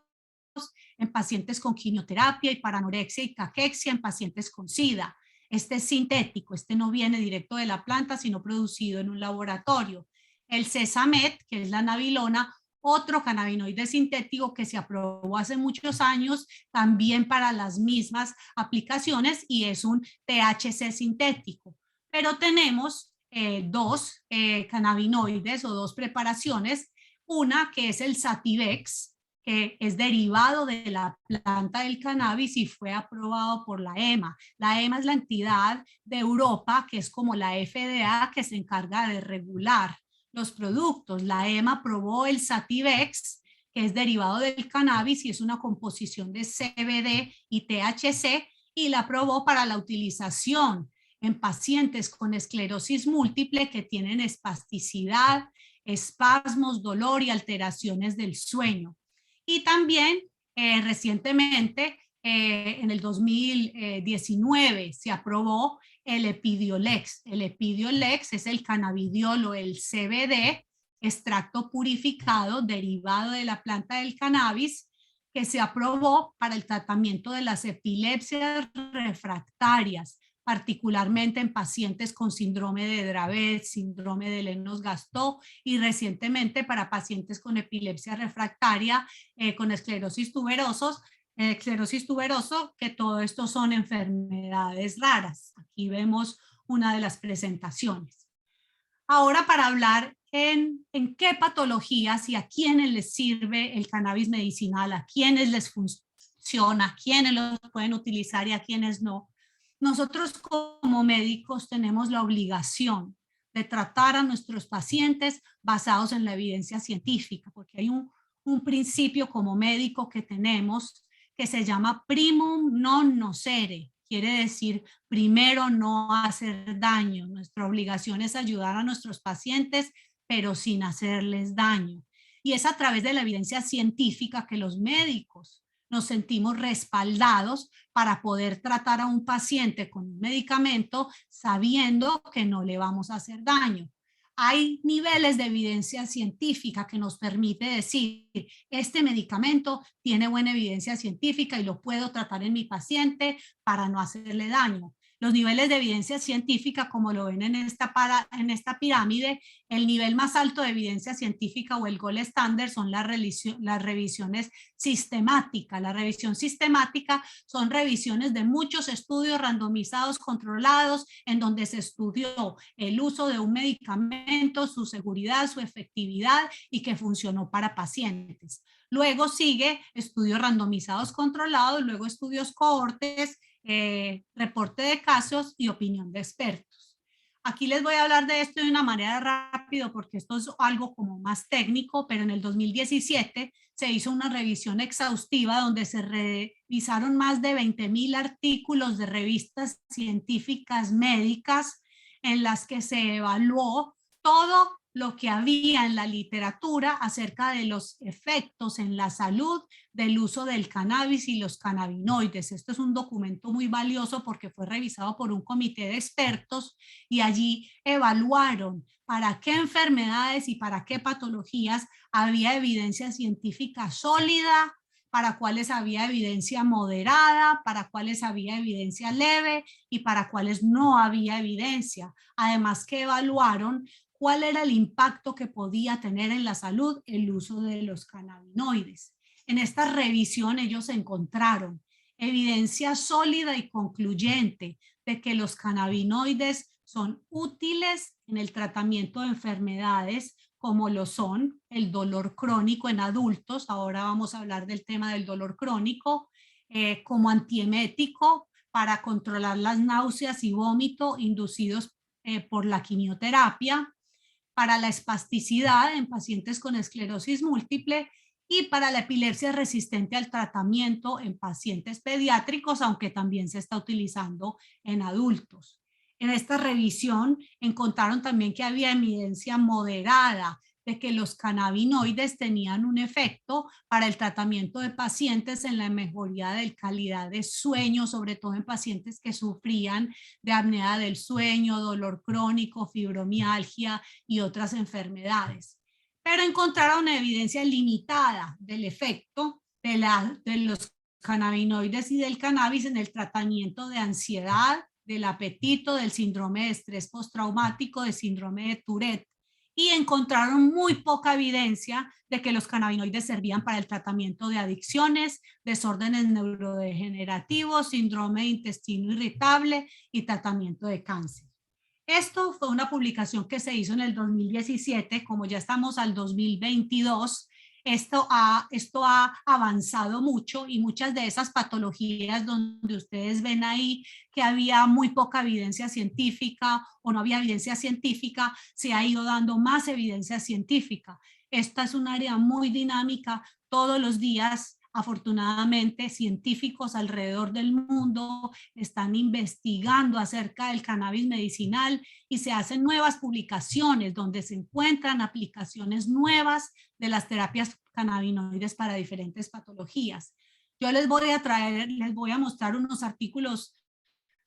en pacientes con quimioterapia y para anorexia y caquexia en pacientes con SIDA. Este es sintético, este no viene directo de la planta, sino producido en un laboratorio. El Cesamet, que es la nabilona, otro cannabinoide sintético que se aprobó hace muchos años también para las mismas aplicaciones y es un THC sintético. Pero tenemos dos cannabinoides o dos preparaciones, una que es el Sativex, que es derivado de la planta del cannabis y fue aprobado por la EMA. La EMA es la entidad de Europa que es como la FDA que se encarga de regular los productos. La EMA aprobó el Sativex, que es derivado del cannabis y es una composición de CBD y THC, y la aprobó para la utilización en pacientes con esclerosis múltiple que tienen espasticidad, espasmos, dolor y alteraciones del sueño. Y también recientemente, en el 2019, se aprobó el Epidiolex. El Epidiolex es el cannabidiol o el CBD, extracto purificado derivado de la planta del cannabis, que se aprobó para el tratamiento de las epilepsias refractarias, particularmente en pacientes con síndrome de Dravet, síndrome de Lennox-Gastaut y recientemente para pacientes con epilepsia refractaria, con esclerosis tuberosos, esclerosis tuberosa, que todo esto son enfermedades raras. Aquí vemos una de las presentaciones. Ahora para hablar en qué patologías y a quiénes les sirve el cannabis medicinal, a quiénes les funciona, a quiénes lo pueden utilizar y a quiénes no. Nosotros como médicos tenemos la obligación de tratar a nuestros pacientes basados en la evidencia científica, porque hay un principio como médico que tenemos que se llama primum non nocere. Quiere decir, primero no hacer daño. Nuestra obligación es ayudar a nuestros pacientes, pero sin hacerles daño. Y es a través de la evidencia científica que los médicos nos sentimos respaldados para poder tratar a un paciente con un medicamento sabiendo que no le vamos a hacer daño. Hay niveles de evidencia científica que nos permite decir, este medicamento tiene buena evidencia científica y lo puedo tratar en mi paciente para no hacerle daño. Los niveles de evidencia científica, como lo ven en esta pirámide, el nivel más alto de evidencia científica o el gold standard son las revisiones sistemáticas. La revisión sistemática son revisiones de muchos estudios randomizados controlados en donde se estudió el uso de un medicamento, su seguridad, su efectividad y que funcionó para pacientes. Luego sigue estudios randomizados controlados, luego estudios cohortes, reporte de casos y opinión de expertos. Aquí les voy a hablar de esto de una manera rápida porque esto es algo como más técnico, pero en el 2017 se hizo una revisión exhaustiva donde se revisaron más de 20,000 artículos de revistas científicas médicas en las que se evaluó todo lo que había en la literatura acerca de los efectos en la salud del uso del cannabis y los cannabinoides. Esto es un documento muy valioso porque fue revisado por un comité de expertos y allí evaluaron para qué enfermedades y para qué patologías había evidencia científica sólida, para cuáles había evidencia moderada, para cuáles había evidencia leve y para cuáles no había evidencia. Además que evaluaron cuál era el impacto que podía tener en la salud el uso de los cannabinoides. En esta revisión ellos encontraron evidencia sólida y concluyente de que los cannabinoides son útiles en el tratamiento de enfermedades como lo son el dolor crónico en adultos. Ahora vamos a hablar del tema del dolor crónico, como antiemético para controlar las náuseas y vómito inducidos por la quimioterapia, para la espasticidad en pacientes con esclerosis múltiple y para la epilepsia resistente al tratamiento en pacientes pediátricos, aunque también se está utilizando en adultos. En esta revisión encontraron también que había evidencia moderada de que los cannabinoides tenían un efecto para el tratamiento de pacientes en la mejoría de calidad de sueño, sobre todo en pacientes que sufrían de apnea del sueño, dolor crónico, fibromialgia y otras enfermedades. Pero encontraron evidencia limitada del efecto de los cannabinoides y del cannabis en el tratamiento de ansiedad, del apetito, del síndrome de estrés postraumático, del síndrome de Tourette. Y encontraron muy poca evidencia de que los cannabinoides servían para el tratamiento de adicciones, desórdenes neurodegenerativos, síndrome de intestino irritable y tratamiento de cáncer. Esto fue una publicación que se hizo en el 2017, como ya estamos al 2022, esto ha avanzado mucho y muchas de esas patologías donde ustedes ven ahí que había muy poca evidencia científica o no había evidencia científica, se ha ido dando más evidencia científica. Esta es un área muy dinámica. Todos los días, afortunadamente, científicos alrededor del mundo están investigando acerca del cannabis medicinal y se hacen nuevas publicaciones donde se encuentran aplicaciones nuevas de las terapias cannabinoides para diferentes patologías. Yo les voy a mostrar unos artículos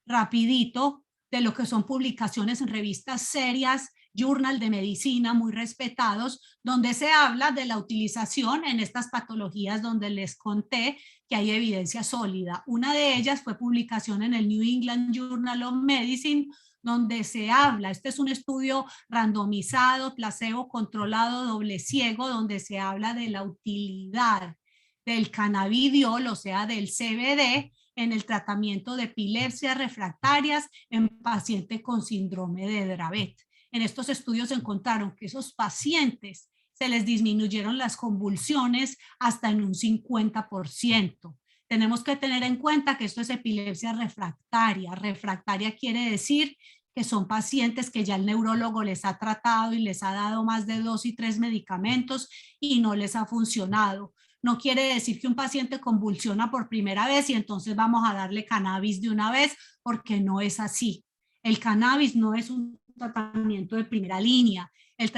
rapidito de lo que son publicaciones en revistas serias, journal de medicina muy respetados, donde se habla de la utilización en estas patologías donde les conté que hay evidencia sólida. Una de ellas fue publicación en el New England Journal of Medicine, donde se habla, este es un estudio randomizado, placebo controlado, doble ciego, donde se habla de la utilidad del cannabidiol, o sea, del CBD, en el tratamiento de epilepsias refractarias en pacientes con síndrome de Dravet. En estos estudios encontraron que esos pacientes se les disminuyeron las convulsiones hasta en un 50%. Tenemos que tener en cuenta que esto es epilepsia refractaria. Refractaria quiere decir que son pacientes que ya el neurólogo les ha tratado y les ha dado más de 2 y 3 medicamentos y no les ha funcionado. No quiere decir que un paciente convulsiona por primera vez y entonces vamos a darle cannabis de una vez, porque no es así. El cannabis no es un tratamiento de primera línea. El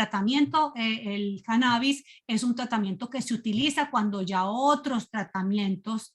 cannabis es un tratamiento que se utiliza cuando ya otros tratamientos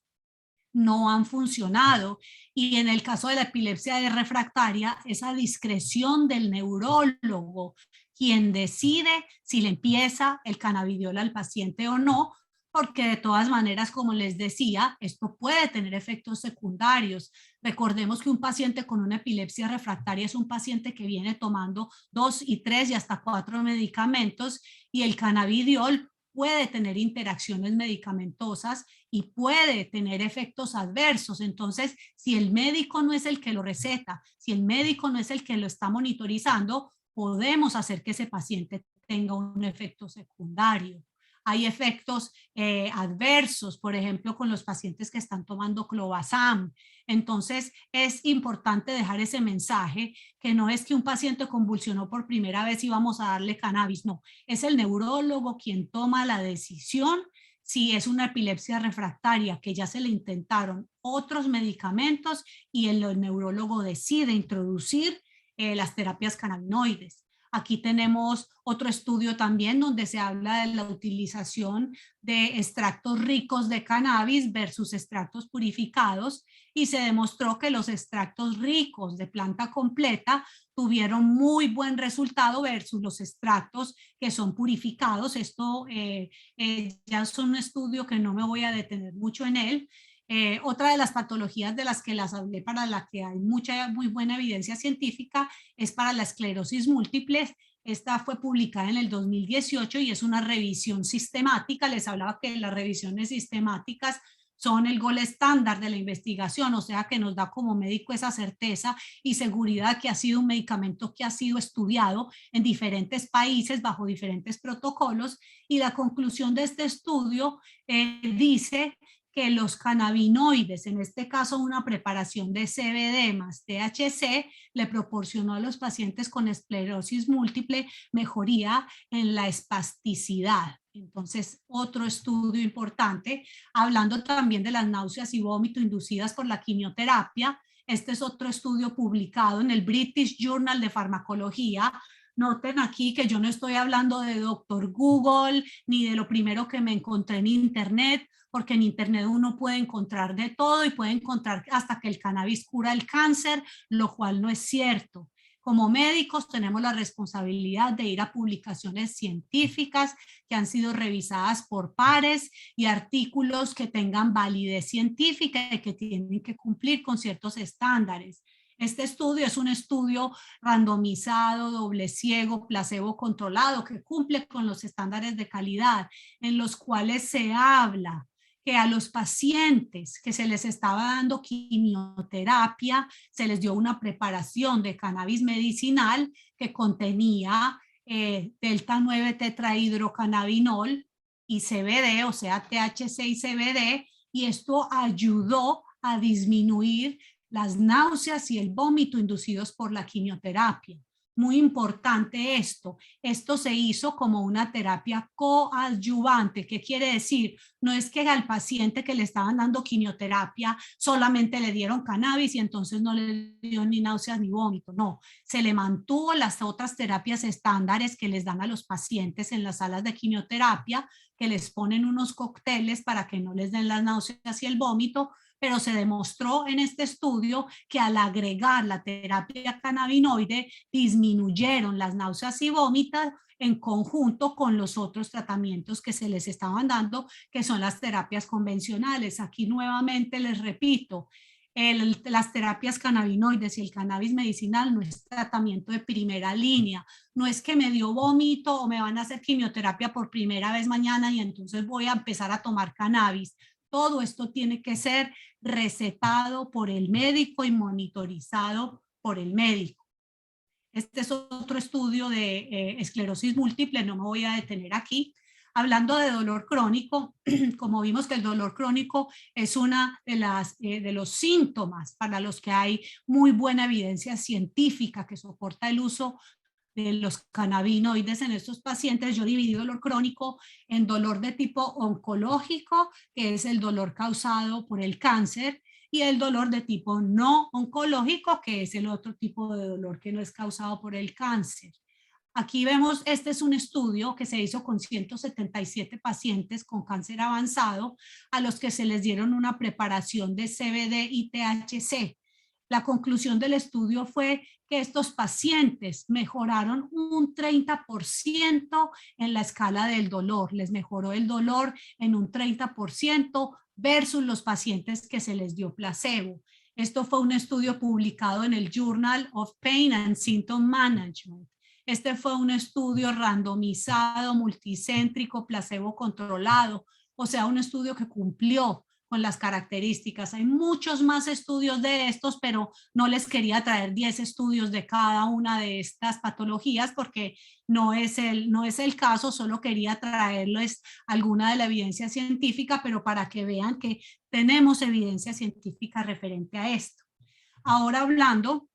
no han funcionado. Y en el caso de la epilepsia refractaria, esa discreción del neurólogo, quien decide si le empieza el cannabidiol al paciente o no, porque de todas maneras, como les decía, esto puede tener efectos secundarios. Recordemos que un paciente con una epilepsia refractaria es un paciente que viene tomando 2 y 3 y hasta 4 medicamentos, y el cannabidiol puede tener interacciones medicamentosas y puede tener efectos adversos. Entonces, si el médico no es el que lo receta, si el médico no es el que lo está monitorizando, podemos hacer que ese paciente tenga un efecto secundario. Hay efectos adversos, por ejemplo, con los pacientes que están tomando clobazam. Entonces, es importante dejar ese mensaje, que no es que un paciente convulsionó por primera vez y vamos a darle cannabis, no. Es el neurólogo quien toma la decisión si es una epilepsia refractaria, que ya se le intentaron otros medicamentos y el neurólogo decide introducir las terapias cannabinoides. Aquí tenemos otro estudio también donde se habla de la utilización de extractos ricos de cannabis versus extractos purificados, y se demostró que los extractos ricos de planta completa tuvieron muy buen resultado versus los extractos que son purificados. Esto ya es un estudio que no me voy a detener mucho en él. Otra de las patologías de las que las hablé, para la que hay muy buena evidencia científica, es para la esclerosis múltiple. Esta fue publicada en el 2018 y es una revisión sistemática. Les hablaba que las revisiones sistemáticas son el gol estándar de la investigación, o sea que nos da como médico esa certeza y seguridad que ha sido un medicamento que ha sido estudiado en diferentes países bajo diferentes protocolos. Y la conclusión de este estudio dice que los cannabinoides, en este caso una preparación de CBD más THC, le proporcionó a los pacientes con esclerosis múltiple mejoría en la espasticidad. Entonces, otro estudio importante, hablando también de las náuseas y vómito inducidas por la quimioterapia. Este es otro estudio publicado en el British Journal de Farmacología. Noten aquí que yo no estoy hablando de doctor Google ni de lo primero que me encontré en internet, porque en internet uno puede encontrar de todo y puede encontrar hasta que el cannabis cura el cáncer, lo cual no es cierto. Como médicos tenemos la responsabilidad de ir a publicaciones científicas que han sido revisadas por pares y artículos que tengan validez científica y que tienen que cumplir con ciertos estándares. Este estudio es un estudio randomizado, doble ciego, placebo controlado, que cumple con los estándares de calidad, en los cuales se habla que a los pacientes que se les estaba dando quimioterapia, se les dio una preparación de cannabis medicinal que contenía delta 9 tetrahidrocannabinol y CBD, o sea, THC y CBD, y esto ayudó a disminuir las náuseas y el vómito inducidos por la quimioterapia. Muy importante esto. Esto se hizo como una terapia coadyuvante. ¿Qué quiere decir? No es que al paciente que le estaban dando quimioterapia solamente le dieron cannabis y entonces no le dio ni náuseas ni vómito. No, se le mantuvo las otras terapias estándares que les dan a los pacientes en las salas de quimioterapia, que les ponen unos cócteles para que no les den las náuseas y el vómito, pero se demostró en este estudio que al agregar la terapia cannabinoide disminuyeron las náuseas y vómitos en conjunto con los otros tratamientos que se les estaban dando, que son las terapias convencionales. Aquí nuevamente les repito, las terapias cannabinoides y el cannabis medicinal no es tratamiento de primera línea, no es que me dio vómito o me van a hacer quimioterapia por primera vez mañana y entonces voy a empezar a tomar cannabis. Todo esto tiene que ser recetado por el médico y monitorizado por el médico. Este es otro estudio de esclerosis múltiple, no me voy a detener aquí. Hablando de dolor crónico, como vimos que el dolor crónico es una de los síntomas para los que hay muy buena evidencia científica que soporta el uso de los cannabinoides en estos pacientes. Yo dividí dolor crónico en dolor de tipo oncológico, que es el dolor causado por el cáncer, y el dolor de tipo no oncológico, que es el otro tipo de dolor que no es causado por el cáncer. Aquí vemos, este es un estudio que se hizo con 177 pacientes con cáncer avanzado a los que se les dieron una preparación de CBD y THC. La conclusión del estudio fue que estos pacientes mejoraron un 30% en la escala del dolor, les mejoró el dolor en un 30% versus los pacientes que se les dio placebo. Esto fue un estudio publicado en el Journal of Pain and Symptom Management. Este fue un estudio randomizado, multicéntrico, placebo controlado, o sea, un estudio que cumplió con las características. Hay muchos más estudios de estos, pero no les quería traer 10 estudios de cada una de estas patologías porque no es el caso, solo quería traerles alguna de la evidencia científica, pero para que vean que tenemos evidencia científica referente a esto. Ahora hablando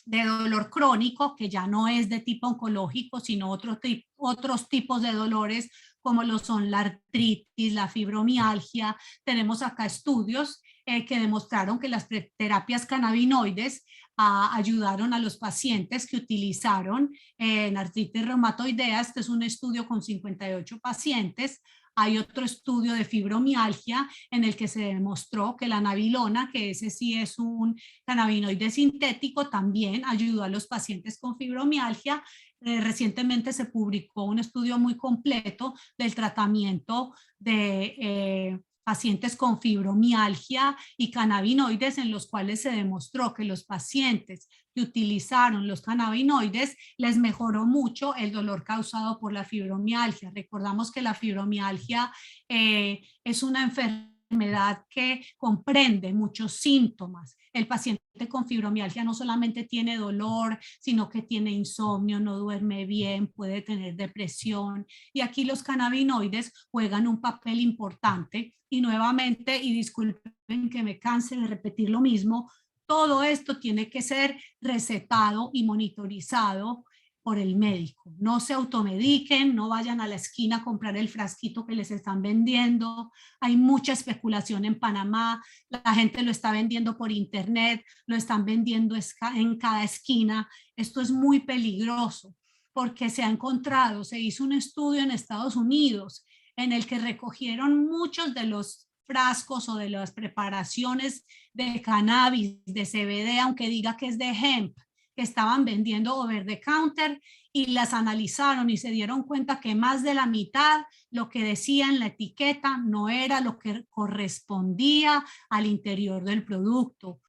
de dolor crónico, que ya no es de tipo oncológico, sino otros tipos de dolores, como lo son la artritis, la fibromialgia. Tenemos acá estudios que demostraron que las terapias cannabinoides ayudaron a los pacientes que utilizaron en artritis reumatoidea. Este es un estudio con 58 pacientes. Hay otro estudio de fibromialgia en el que se demostró que la nabilona, que ese sí es un cannabinoide sintético, también ayudó a los pacientes con fibromialgia. Recientemente se publicó un estudio muy completo del tratamiento de pacientes con fibromialgia y cannabinoides, en los cuales se demostró que los pacientes que utilizaron los cannabinoides les mejoró mucho el dolor causado por la fibromialgia. Recordamos que la fibromialgia es una enfermedad que comprende muchos síntomas. El paciente con fibromialgia no solamente tiene dolor, sino que tiene insomnio, no duerme bien, puede tener depresión. Y aquí los cannabinoides juegan un papel importante. Y nuevamente, y disculpen que me canse de repetir lo mismo, todo esto tiene que ser recetado y monitorizado por el médico. No se automediquen, no vayan a la esquina a comprar el frasquito que les están vendiendo. Hay mucha especulación en Panamá, la gente lo está vendiendo por internet, lo están vendiendo en cada esquina. Esto es muy peligroso porque se ha encontrado, se hizo un estudio en Estados Unidos en el que recogieron muchos de los frascos o de las preparaciones de cannabis, de CBD, aunque diga que es de hemp, que estaban vendiendo over the counter, y las analizaron y se dieron cuenta que más de la mitad lo que decía en la etiqueta no era lo que correspondía al interior del producto.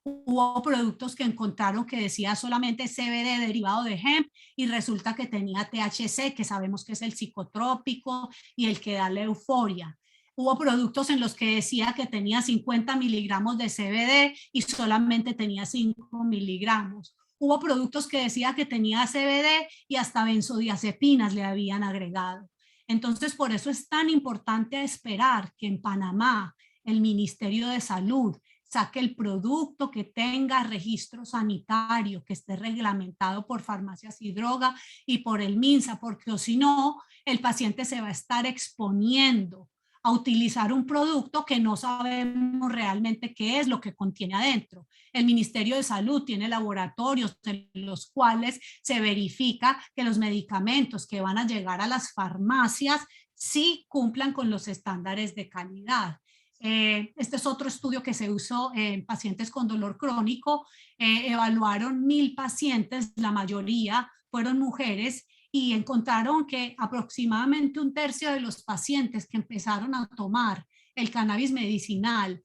Hubo productos que encontraron que decía solamente CBD derivado de hemp y resulta que tenía THC, que sabemos que es el psicotrópico y el que da la euforia. Hubo productos en los que decía que tenía 50 miligramos de CBD y solamente tenía 5 miligramos. Hubo productos que decía que tenía CBD y hasta benzodiazepinas le habían agregado. Entonces, por eso es tan importante esperar que en Panamá el Ministerio de Salud saque el producto que tenga registro sanitario, que esté reglamentado por Farmacias y Droga y por el MINSA, porque si no, el paciente se va a estar exponiendo a utilizar un producto que no sabemos realmente qué es lo que contiene adentro. El Ministerio de Salud tiene laboratorios en los cuales se verifica que los medicamentos que van a llegar a las farmacias sí cumplan con los estándares de calidad. Este es otro estudio que se usó en pacientes con dolor crónico. Evaluaron 1,000 pacientes, la mayoría fueron mujeres, y encontraron que aproximadamente un tercio de los pacientes que empezaron a tomar el cannabis medicinal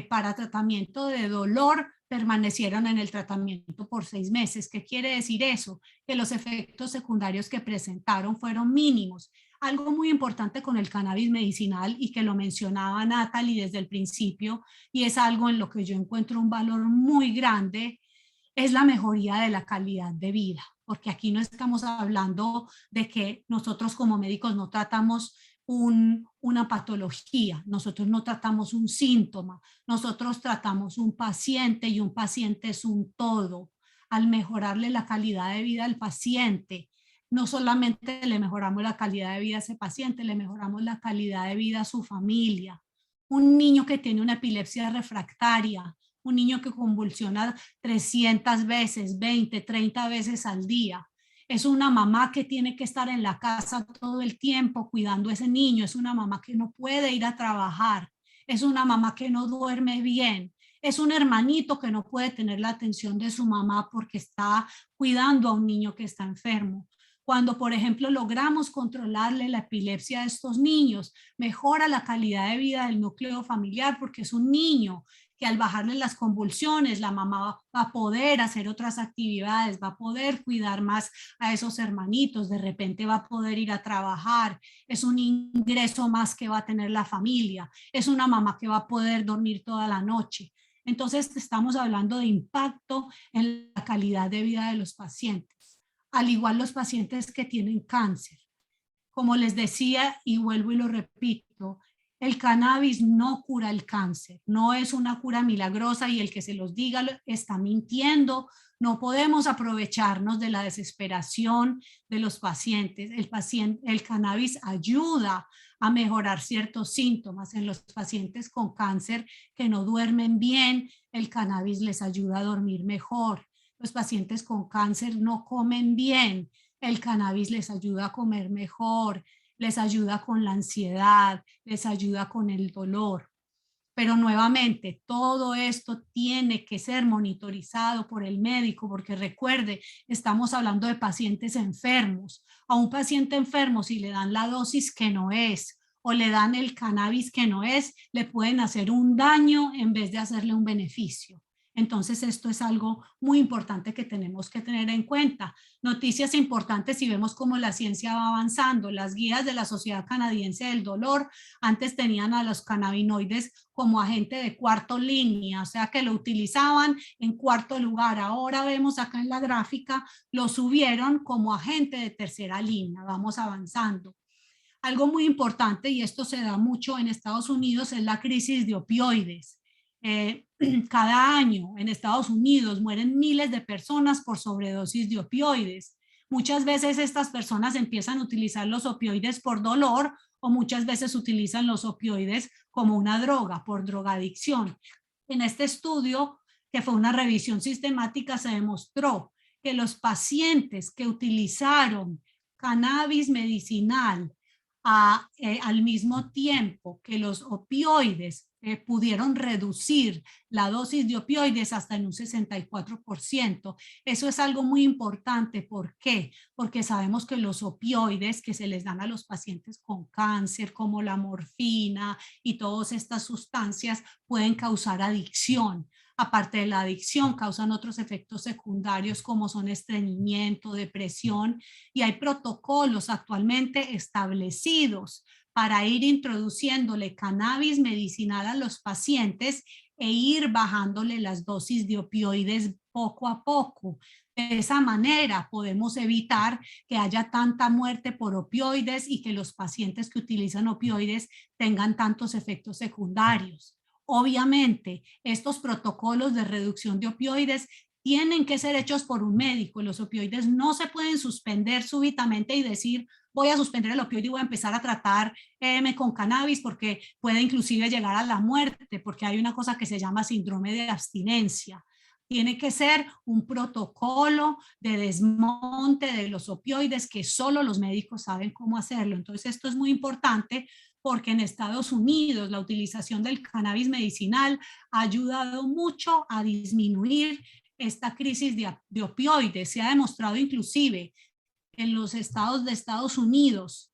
para tratamiento de dolor permanecieron en el tratamiento por 6 meses. ¿Qué quiere decir eso? Que los efectos secundarios que presentaron fueron mínimos. Algo muy importante con el cannabis medicinal y que lo mencionaba Natalie desde el principio, y es algo en lo que yo encuentro un valor muy grande, es la mejoría de la calidad de vida, porque aquí no estamos hablando de que nosotros como médicos no tratamos una patología, nosotros no tratamos un síntoma, nosotros tratamos un paciente y un paciente es un todo. Al mejorarle la calidad de vida al paciente, no solamente le mejoramos la calidad de vida a ese paciente, le mejoramos la calidad de vida a su familia. Un niño que tiene una epilepsia refractaria, un niño que convulsiona 300 veces, 20, 30 veces al día. Es una mamá que tiene que estar en la casa todo el tiempo cuidando a ese niño. Es una mamá que no puede ir a trabajar. Es una mamá que no duerme bien. Es un hermanito que no puede tener la atención de su mamá porque está cuidando a un niño que está enfermo. Cuando, por ejemplo, logramos controlarle la epilepsia a estos niños, mejora la calidad de vida del núcleo familiar porque es un niño que al bajarle las convulsiones, la mamá va a poder hacer otras actividades, va a poder cuidar más a esos hermanitos, de repente va a poder ir a trabajar, es un ingreso más que va a tener la familia, es una mamá que va a poder dormir toda la noche. Entonces, estamos hablando de impacto en la calidad de vida de los pacientes, al igual los pacientes que tienen cáncer. Como les decía y vuelvo y lo repito, el cannabis no cura el cáncer, no es una cura milagrosa y el que se los diga está mintiendo. No podemos aprovecharnos de la desesperación de los pacientes. El cannabis ayuda a mejorar ciertos síntomas en los pacientes con cáncer que no duermen bien. El cannabis les ayuda a dormir mejor. Los pacientes con cáncer no comen bien. El cannabis les ayuda a comer mejor, les ayuda con la ansiedad, les ayuda con el dolor. Pero nuevamente, todo esto tiene que ser monitorizado por el médico, porque recuerde, estamos hablando de pacientes enfermos. A un paciente enfermo, si le dan la dosis que no es o le dan el cannabis que no es, le pueden hacer un daño en vez de hacerle un beneficio. Entonces, esto es algo muy importante que tenemos que tener en cuenta. Noticias importantes si vemos cómo la ciencia va avanzando. Las guías de la Sociedad Canadiense del Dolor antes tenían a los cannabinoides como agente de cuarto línea, o sea que lo utilizaban en cuarto lugar. Ahora vemos acá en la gráfica, lo subieron como agente de tercera línea. Vamos avanzando. Algo muy importante, y esto se da mucho en Estados Unidos, es la crisis de opioides. Cada año en Estados Unidos mueren miles de personas por sobredosis de opioides. Muchas veces estas personas empiezan a utilizar los opioides por dolor o muchas veces utilizan los opioides como una droga, por drogadicción. En este estudio, que fue una revisión sistemática, se demostró que los pacientes que utilizaron cannabis medicinal al mismo tiempo que los opioides pudieron reducir la dosis de opioides hasta en un 64%. Eso es algo muy importante. ¿Por qué? Porque sabemos que los opioides que se les dan a los pacientes con cáncer, como la morfina y todas estas sustancias, pueden causar adicción. Aparte de la adicción, causan otros efectos secundarios como son estreñimiento, depresión, y hay protocolos actualmente establecidos para ir introduciéndole cannabis medicinal a los pacientes e ir bajándole las dosis de opioides poco a poco. De esa manera podemos evitar que haya tanta muerte por opioides y que los pacientes que utilizan opioides tengan tantos efectos secundarios. Obviamente, estos protocolos de reducción de opioides tienen que ser hechos por un médico. Los opioides no se pueden suspender súbitamente y decir, voy a suspender el opioide y voy a empezar a tratar con cannabis porque puede inclusive llegar a la muerte, porque hay una cosa que se llama síndrome de abstinencia. Tiene que ser un protocolo de desmonte de los opioides que solo los médicos saben cómo hacerlo. Entonces, esto es muy importante porque en Estados Unidos la utilización del cannabis medicinal ha ayudado mucho a disminuir esta crisis de opioides. Se ha demostrado inclusive en los estados de Estados Unidos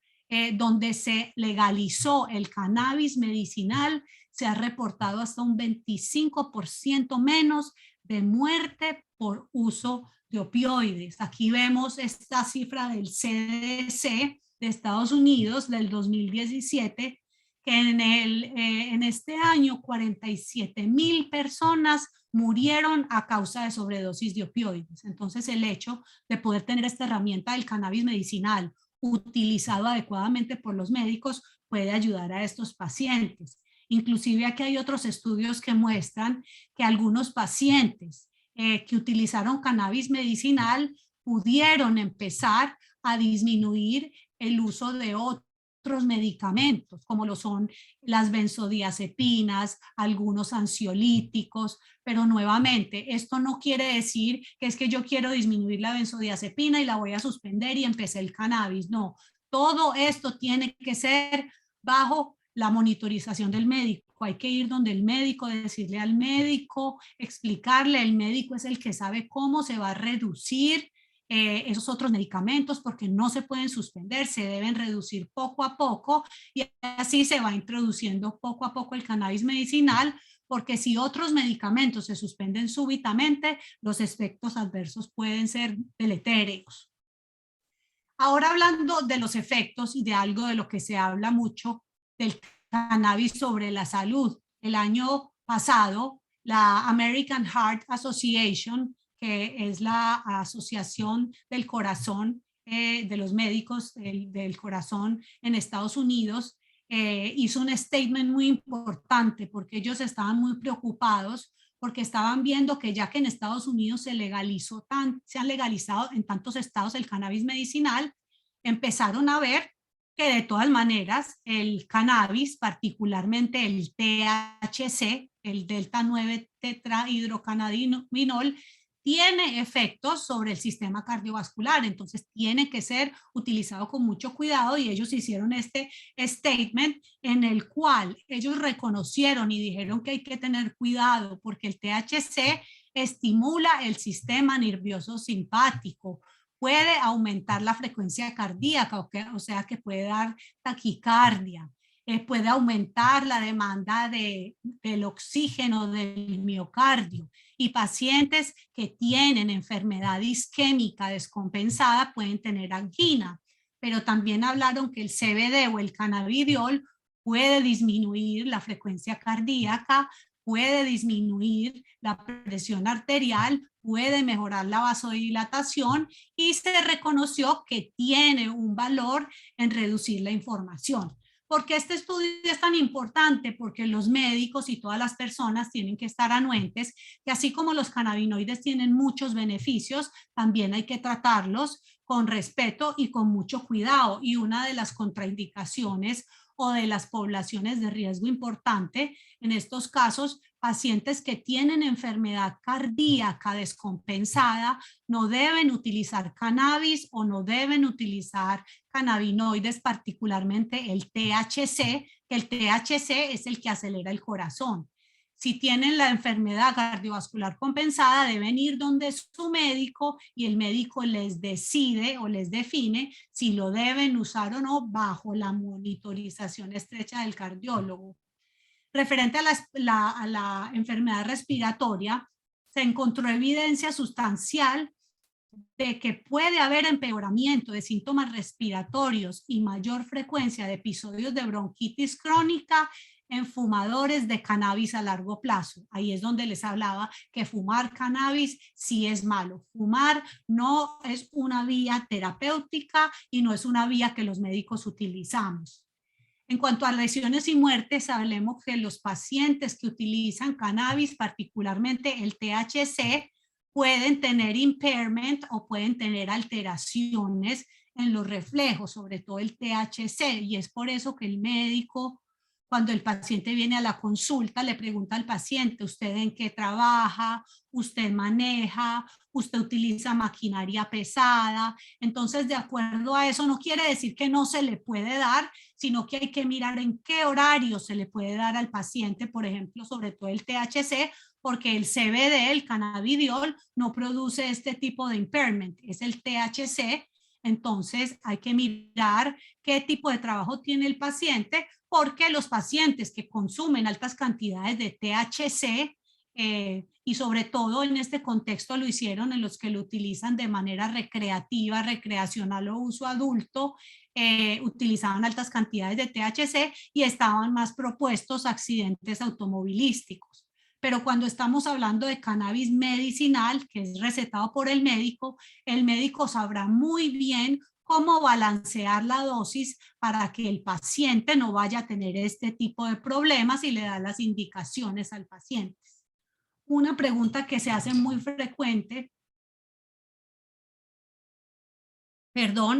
donde se legalizó el cannabis medicinal, se ha reportado hasta un 25% menos de muerte por uso de opioides. Aquí vemos esta cifra del CDC de Estados Unidos del 2017, que en este año 47,000 personas murieron a causa de sobredosis de opioides. Entonces, el hecho de poder tener esta herramienta del cannabis medicinal utilizado adecuadamente por los médicos puede ayudar a estos pacientes. Inclusive aquí hay otros estudios que muestran que algunos pacientes que utilizaron cannabis medicinal pudieron empezar a disminuir el uso de otros medicamentos, como lo son las benzodiazepinas, algunos ansiolíticos, pero nuevamente, esto no quiere decir que es que yo quiero disminuir la benzodiazepina y la voy a suspender y empecé el cannabis. No, todo esto tiene que ser bajo la monitorización del médico. Hay que ir donde el médico, decirle al médico, explicarle, el médico es el que sabe cómo se va a reducir esos otros medicamentos, porque no se pueden suspender, se deben reducir poco a poco, y así se va introduciendo poco a poco el cannabis medicinal, porque si otros medicamentos se suspenden súbitamente, los efectos adversos pueden ser deletéreos. Ahora, hablando de los efectos y de algo de lo que se habla mucho, del cannabis sobre la salud. El año pasado, la American Heart Association, que es la asociación del corazón de los médicos del corazón en Estados Unidos, hizo un statement muy importante, porque ellos estaban muy preocupados porque estaban viendo que ya que en Estados Unidos se han legalizado en tantos estados el cannabis medicinal, empezaron a ver que de todas maneras el cannabis, particularmente el THC, el delta 9 tetrahidrocannabinol, tiene efectos sobre el sistema cardiovascular, entonces tiene que ser utilizado con mucho cuidado, y ellos hicieron este statement en el cual ellos reconocieron y dijeron que hay que tener cuidado porque el THC estimula el sistema nervioso simpático, puede aumentar la frecuencia cardíaca, o sea que puede dar taquicardia, puede aumentar la demanda del oxígeno del miocardio, y pacientes que tienen enfermedad isquémica descompensada pueden tener angina. Pero también hablaron que el CBD o el cannabidiol puede disminuir la frecuencia cardíaca, puede disminuir la presión arterial, puede mejorar la vasodilatación, y se reconoció que tiene un valor en reducir la inflamación. ¿Por qué este estudio es tan importante? Porque los médicos y todas las personas tienen que estar anuentes que así como los cannabinoides tienen muchos beneficios, también hay que tratarlos con respeto y con mucho cuidado. Y una de las contraindicaciones o de las poblaciones de riesgo importante, en estos casos, pacientes que tienen enfermedad cardíaca descompensada, no deben utilizar cannabis o no deben utilizar cannabinoides, particularmente el THC, que el THC es el que acelera el corazón. Si tienen la enfermedad cardiovascular compensada, deben ir donde su médico y el médico les decide o les define si lo deben usar o no bajo la monitorización estrecha del cardiólogo. Referente a la enfermedad respiratoria, se encontró evidencia sustancial de que puede haber empeoramiento de síntomas respiratorios y mayor frecuencia de episodios de bronquitis crónica en fumadores de cannabis a largo plazo. Ahí es donde les hablaba que fumar cannabis sí es malo. Fumar no es una vía terapéutica y no es una vía que los médicos utilizamos. En cuanto a lesiones y muertes, hablemos que los pacientes que utilizan cannabis, particularmente el THC, pueden tener impairment o pueden tener alteraciones en los reflejos, sobre todo el THC, y es por eso que el médico, cuando el paciente viene a la consulta, le pregunta al paciente: ¿usted en qué trabaja? ¿Usted maneja? ¿Usted utiliza maquinaria pesada? Entonces, de acuerdo a eso, no quiere decir que no se le puede dar, sino que hay que mirar en qué horario se le puede dar al paciente, por ejemplo, sobre todo el THC, porque el CBD, el cannabidiol, no produce este tipo de impairment, es el THC Entonces hay que mirar qué tipo de trabajo tiene el paciente, porque los pacientes que consumen altas cantidades de THC, y sobre todo en este contexto lo hicieron en los que lo utilizan de manera recreativa, recreacional o uso adulto, utilizaban altas cantidades de THC y estaban más propuestos a accidentes automovilísticos. Pero cuando estamos hablando de cannabis medicinal, que es recetado por el médico sabrá muy bien cómo balancear la dosis para que el paciente no vaya a tener este tipo de problemas y le da las indicaciones al paciente. Una pregunta que se hace muy frecuente,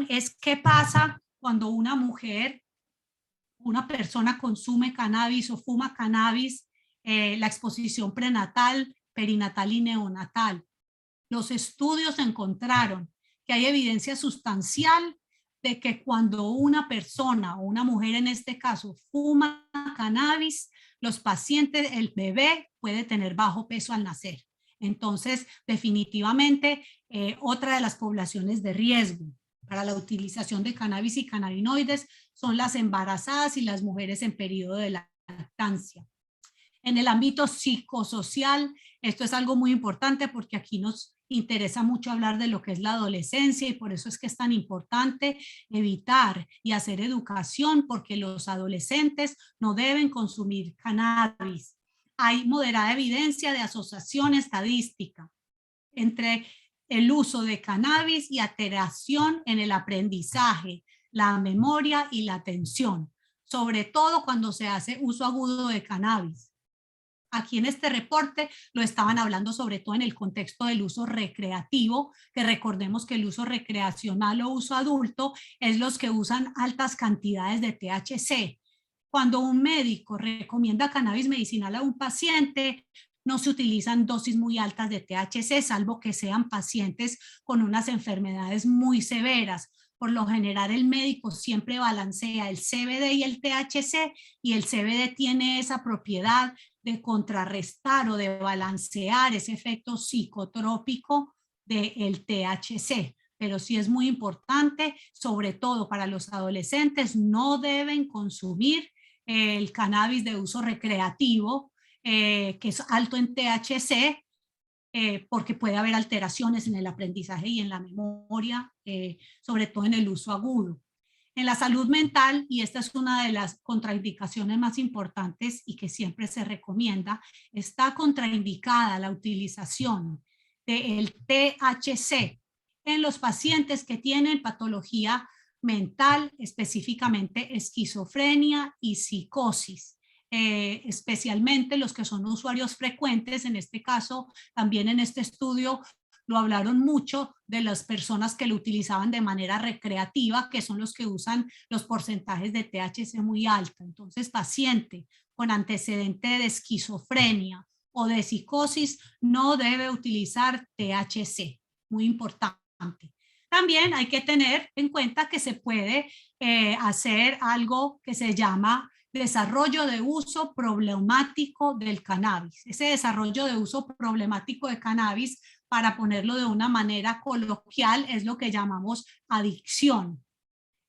es ¿qué pasa cuando una mujer, una persona consume cannabis o fuma cannabis, la exposición prenatal, perinatal y neonatal? Los estudios encontraron que hay evidencia sustancial de que cuando una persona o una mujer en este caso fuma cannabis, los pacientes, el bebé puede tener bajo peso al nacer. Entonces, definitivamente, otra de las poblaciones de riesgo para la utilización de cannabis y cannabinoides son las embarazadas y las mujeres en periodo de lactancia. En el ámbito psicosocial, esto es algo muy importante porque aquí nos interesa mucho hablar de lo que es la adolescencia y por eso es que es tan importante evitar y hacer educación, porque los adolescentes no deben consumir cannabis. Hay moderada evidencia de asociación estadística entre el uso de cannabis y alteración en el aprendizaje, la memoria y la atención, sobre todo cuando se hace uso agudo de cannabis. Aquí en este reporte lo estaban hablando sobre todo en el contexto del uso recreativo, que recordemos que el uso recreacional o uso adulto es los que usan altas cantidades de THC. Cuando un médico recomienda cannabis medicinal a un paciente, no se utilizan dosis muy altas de THC, salvo que sean pacientes con unas enfermedades muy severas. Por lo general, el médico siempre balancea el CBD y el THC, y el CBD tiene esa propiedad de contrarrestar o de balancear ese efecto psicotrópico del THC. Pero sí es muy importante, sobre todo para los adolescentes, no deben consumir el cannabis de uso recreativo, que es alto en THC, porque puede haber alteraciones en el aprendizaje y en la memoria, sobre todo en el uso agudo. En la salud mental, y esta es una de las contraindicaciones más importantes y que siempre se recomienda, está contraindicada la utilización del THC en los pacientes que tienen patología mental, específicamente esquizofrenia y psicosis. Especialmente los que son usuarios frecuentes, en este caso, también en este estudio lo hablaron mucho de las personas que lo utilizaban de manera recreativa, que son los que usan los porcentajes de THC muy altos. Entonces, paciente con antecedente de esquizofrenia o de psicosis no debe utilizar THC, muy importante. También hay que tener en cuenta que se puede hacer algo que se llama desarrollo de uso problemático del cannabis. Ese desarrollo de uso problemático de cannabis, para ponerlo de una manera coloquial, es lo que llamamos adicción.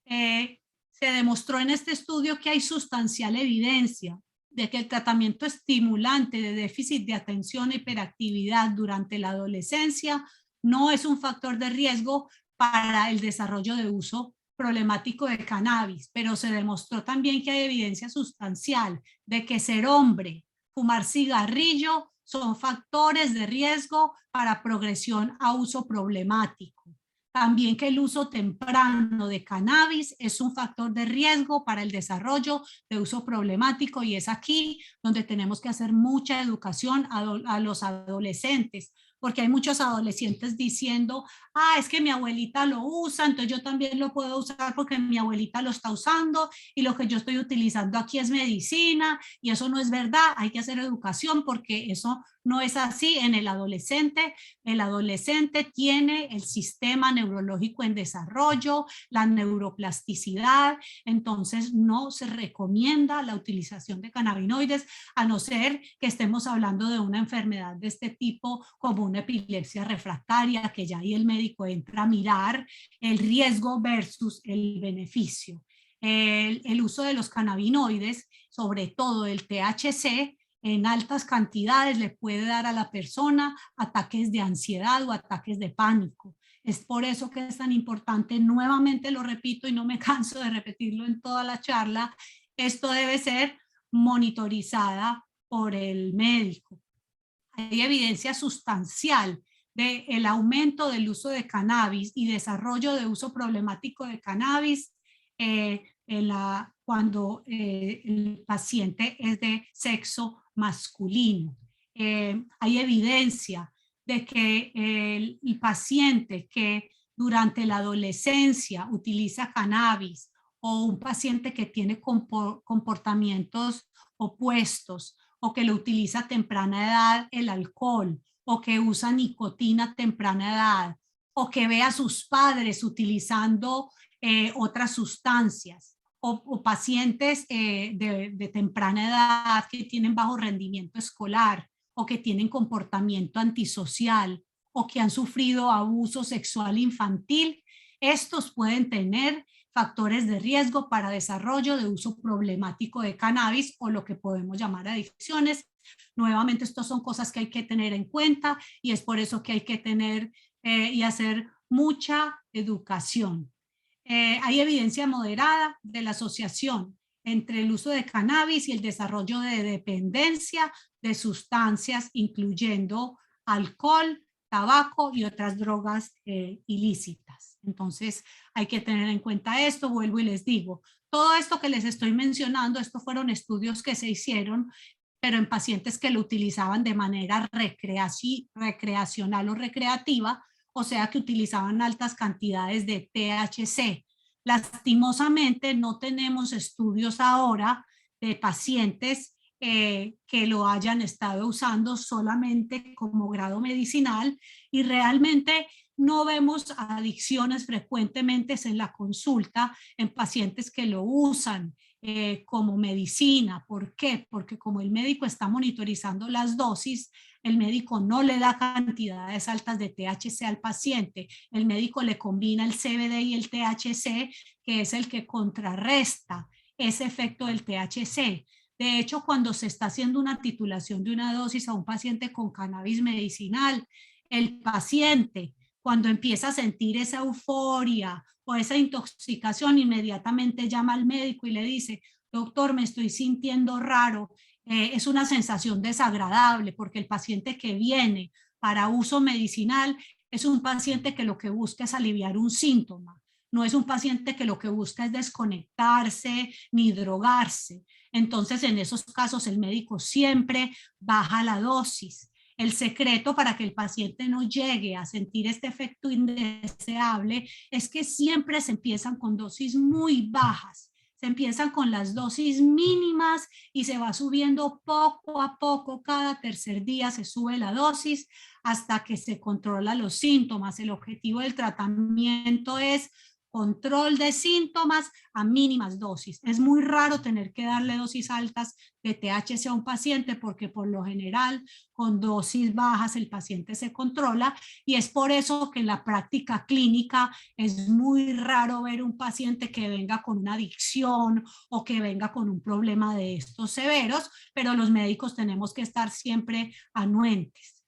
Se demostró en este estudio que hay sustancial evidencia de que el tratamiento estimulante de déficit de atención e hiperactividad durante la adolescencia no es un factor de riesgo para el desarrollo de uso problemático de cannabis, pero se demostró también que hay evidencia sustancial de que ser hombre, fumar cigarrillo son factores de riesgo para progresión a uso problemático. También que el uso temprano de cannabis es un factor de riesgo para el desarrollo de uso problemático, y es aquí donde tenemos que hacer mucha educación a los adolescentes, porque hay muchos adolescentes diciendo, es que mi abuelita lo usa, entonces yo también lo puedo usar porque mi abuelita lo está usando y lo que yo estoy utilizando aquí es medicina, y eso no es verdad. Hay que hacer educación porque eso no es así en el adolescente. El adolescente tiene el sistema neurológico en desarrollo, la neuroplasticidad, entonces no se recomienda la utilización de cannabinoides a no ser que estemos hablando de una enfermedad de este tipo como una epilepsia refractaria, que ya ahí el médico entra a mirar el riesgo versus el beneficio. El uso de los cannabinoides, sobre todo el THC, en altas cantidades le puede dar a la persona ataques de ansiedad o ataques de pánico. Es por eso que es tan importante, nuevamente lo repito y no me canso de repetirlo en toda la charla, esto debe ser monitorizada por el médico. Hay evidencia sustancial del aumento del uso de cannabis y desarrollo de uso problemático de cannabis cuando el paciente es de sexo masculino. Hay evidencia de que el paciente que durante la adolescencia utiliza cannabis o un paciente que tiene comportamientos opuestos o que lo utiliza a temprana edad el alcohol o que usa nicotina a temprana edad o que ve a sus padres utilizando otras sustancias o pacientes de temprana edad que tienen bajo rendimiento escolar o que tienen comportamiento antisocial o que han sufrido abuso sexual infantil, estos pueden tener factores de riesgo para desarrollo de uso problemático de cannabis o lo que podemos llamar adicciones. Nuevamente, estas son cosas que hay que tener en cuenta y es por eso que hay que tener y hacer mucha educación. Hay evidencia moderada de la asociación entre el uso de cannabis y el desarrollo de dependencia de sustancias, incluyendo alcohol, tabaco y otras drogas ilícitas. Entonces, hay que tener en cuenta esto, vuelvo y les digo, todo esto que les estoy mencionando, estos fueron estudios que se hicieron, pero en pacientes que lo utilizaban de manera recreacional o recreativa, o sea que utilizaban altas cantidades de THC. Lastimosamente no tenemos estudios ahora de pacientes que lo hayan estado usando solamente como grado medicinal y realmente no vemos adicciones frecuentemente en la consulta en pacientes que lo usan como medicina. ¿Por qué? Porque como el médico está monitorizando las dosis, el médico no le da cantidades altas de THC al paciente. El médico le combina el CBD y el THC, que es el que contrarresta ese efecto del THC. De hecho, cuando se está haciendo una titulación de una dosis a un paciente con cannabis medicinal, el paciente, cuando empieza a sentir esa euforia o esa intoxicación, inmediatamente llama al médico y le dice, doctor, me estoy sintiendo raro. Es una sensación desagradable porque el paciente que viene para uso medicinal es un paciente que lo que busca es aliviar un síntoma. No es un paciente que lo que busca es desconectarse ni drogarse. Entonces, en esos casos, el médico siempre baja la dosis. El secreto para que el paciente no llegue a sentir este efecto indeseable es que siempre se empiezan con dosis muy bajas. Se empiezan con las dosis mínimas y se va subiendo poco a poco. Cada tercer día se sube la dosis hasta que se controla los síntomas. El objetivo del tratamiento es control de síntomas a mínimas dosis. Es muy raro tener que darle dosis altas de THC a un paciente porque por lo general con dosis bajas el paciente se controla y es por eso que en la práctica clínica es muy raro ver un paciente que venga con una adicción o que venga con un problema de estos severos, pero los médicos tenemos que estar siempre anuentes.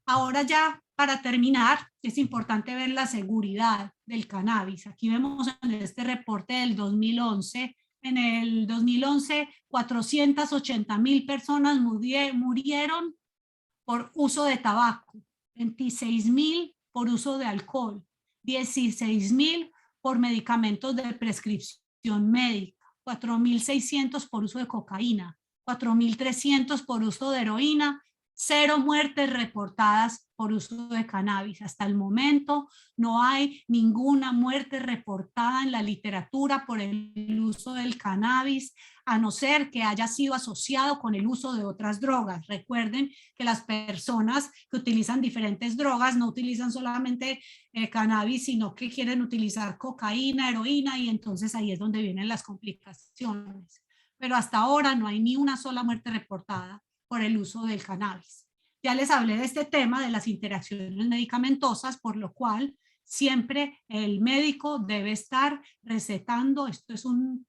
Ahora ya para terminar, es importante ver la seguridad del cannabis. Aquí vemos en este reporte del 2011, en el 2011 480,000 personas murieron por uso de tabaco, 26,000 por uso de alcohol, 16,000 por medicamentos de prescripción médica, 4,600 por uso de cocaína, 4,300 por uso de heroína, 0 muertes reportadas por uso de cannabis. Hasta el momento no hay ninguna muerte reportada en la literatura por el uso del cannabis, a no ser que haya sido asociado con el uso de otras drogas. Recuerden que las personas que utilizan diferentes drogas no utilizan solamente cannabis, sino que quieren utilizar cocaína, heroína, y entonces ahí es donde vienen las complicaciones. Pero hasta ahora no hay ni una sola muerte reportada por el uso del cannabis. Ya les hablé de este tema de las interacciones medicamentosas, por lo cual siempre el médico debe estar recetando. Esto es un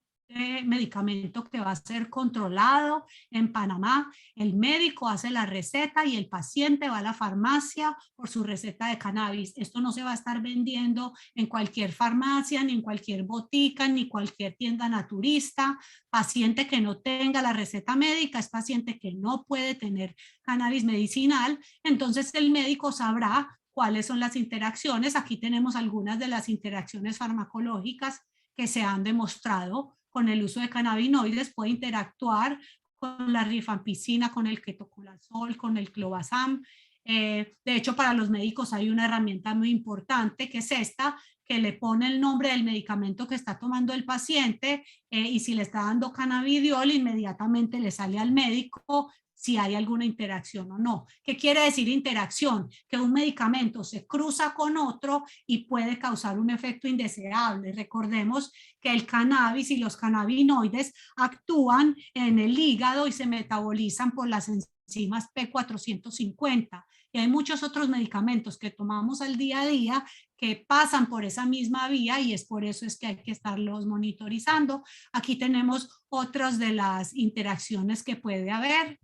medicamento que va a ser controlado en Panamá. El médico hace la receta y el paciente va a la farmacia por su receta de cannabis. Esto no se va a estar vendiendo en cualquier farmacia, ni en cualquier botica, ni cualquier tienda naturista. Paciente que no tenga la receta médica es paciente que no puede tener cannabis medicinal. Entonces el médico sabrá cuáles son las interacciones. Aquí tenemos algunas de las interacciones farmacológicas que se han demostrado con el uso de cannabinoides. Puede interactuar con la rifampicina, con el ketoconazol, con el clobazam. De hecho, para los médicos hay una herramienta muy importante que es esta, que le pone el nombre del medicamento que está tomando el paciente, y si le está dando cannabidiol, inmediatamente le sale al médico si hay alguna interacción o no. ¿Qué quiere decir interacción? Que un medicamento se cruza con otro y puede causar un efecto indeseable. Recordemos que el cannabis y los cannabinoides actúan en el hígado y se metabolizan por las enzimas P450. Y hay muchos otros medicamentos que tomamos al día a día que pasan por esa misma vía, y es por eso es que hay que estarlos monitorizando. Aquí tenemos otras de las interacciones que puede haber.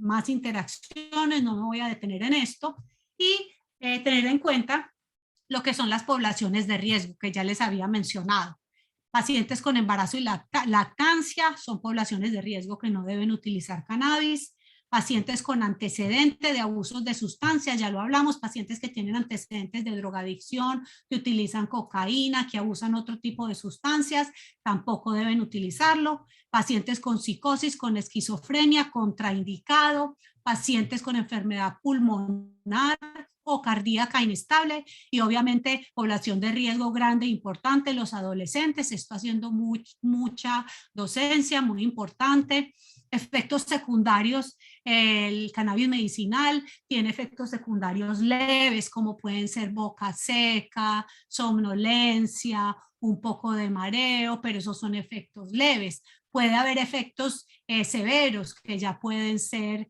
Más interacciones, no me voy a detener en esto, y tener en cuenta lo que son las poblaciones de riesgo que ya les había mencionado. Pacientes con embarazo y lactancia son poblaciones de riesgo que no deben utilizar cannabis. Pacientes con antecedente de abusos de sustancias, ya lo hablamos, pacientes que tienen antecedentes de drogadicción, que utilizan cocaína, que abusan otro tipo de sustancias, tampoco deben utilizarlo. Pacientes con psicosis, con esquizofrenia, contraindicado. Pacientes con enfermedad pulmonar o cardíaca inestable, y obviamente población de riesgo grande e importante, los adolescentes. Esto haciendo mucha docencia, muy importante. Efectos secundarios, el cannabis medicinal tiene efectos secundarios leves, como pueden ser boca seca, somnolencia, un poco de mareo, pero esos son efectos leves. Puede haber efectos severos, que ya pueden ser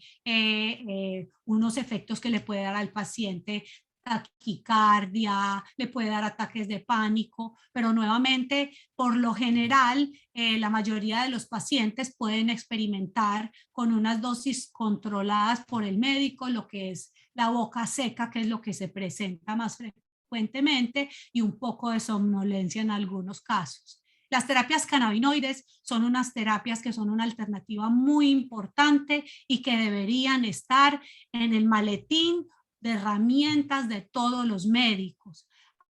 unos efectos que le puede dar al paciente taquicardia, le puede dar ataques de pánico, pero nuevamente, por lo general, la mayoría de los pacientes pueden experimentar con unas dosis controladas por el médico, lo que es la boca seca, que es lo que se presenta más frecuentemente, y un poco de somnolencia en algunos casos. Las terapias cannabinoides son unas terapias que son una alternativa muy importante y que deberían estar en el maletín de herramientas de todos los médicos.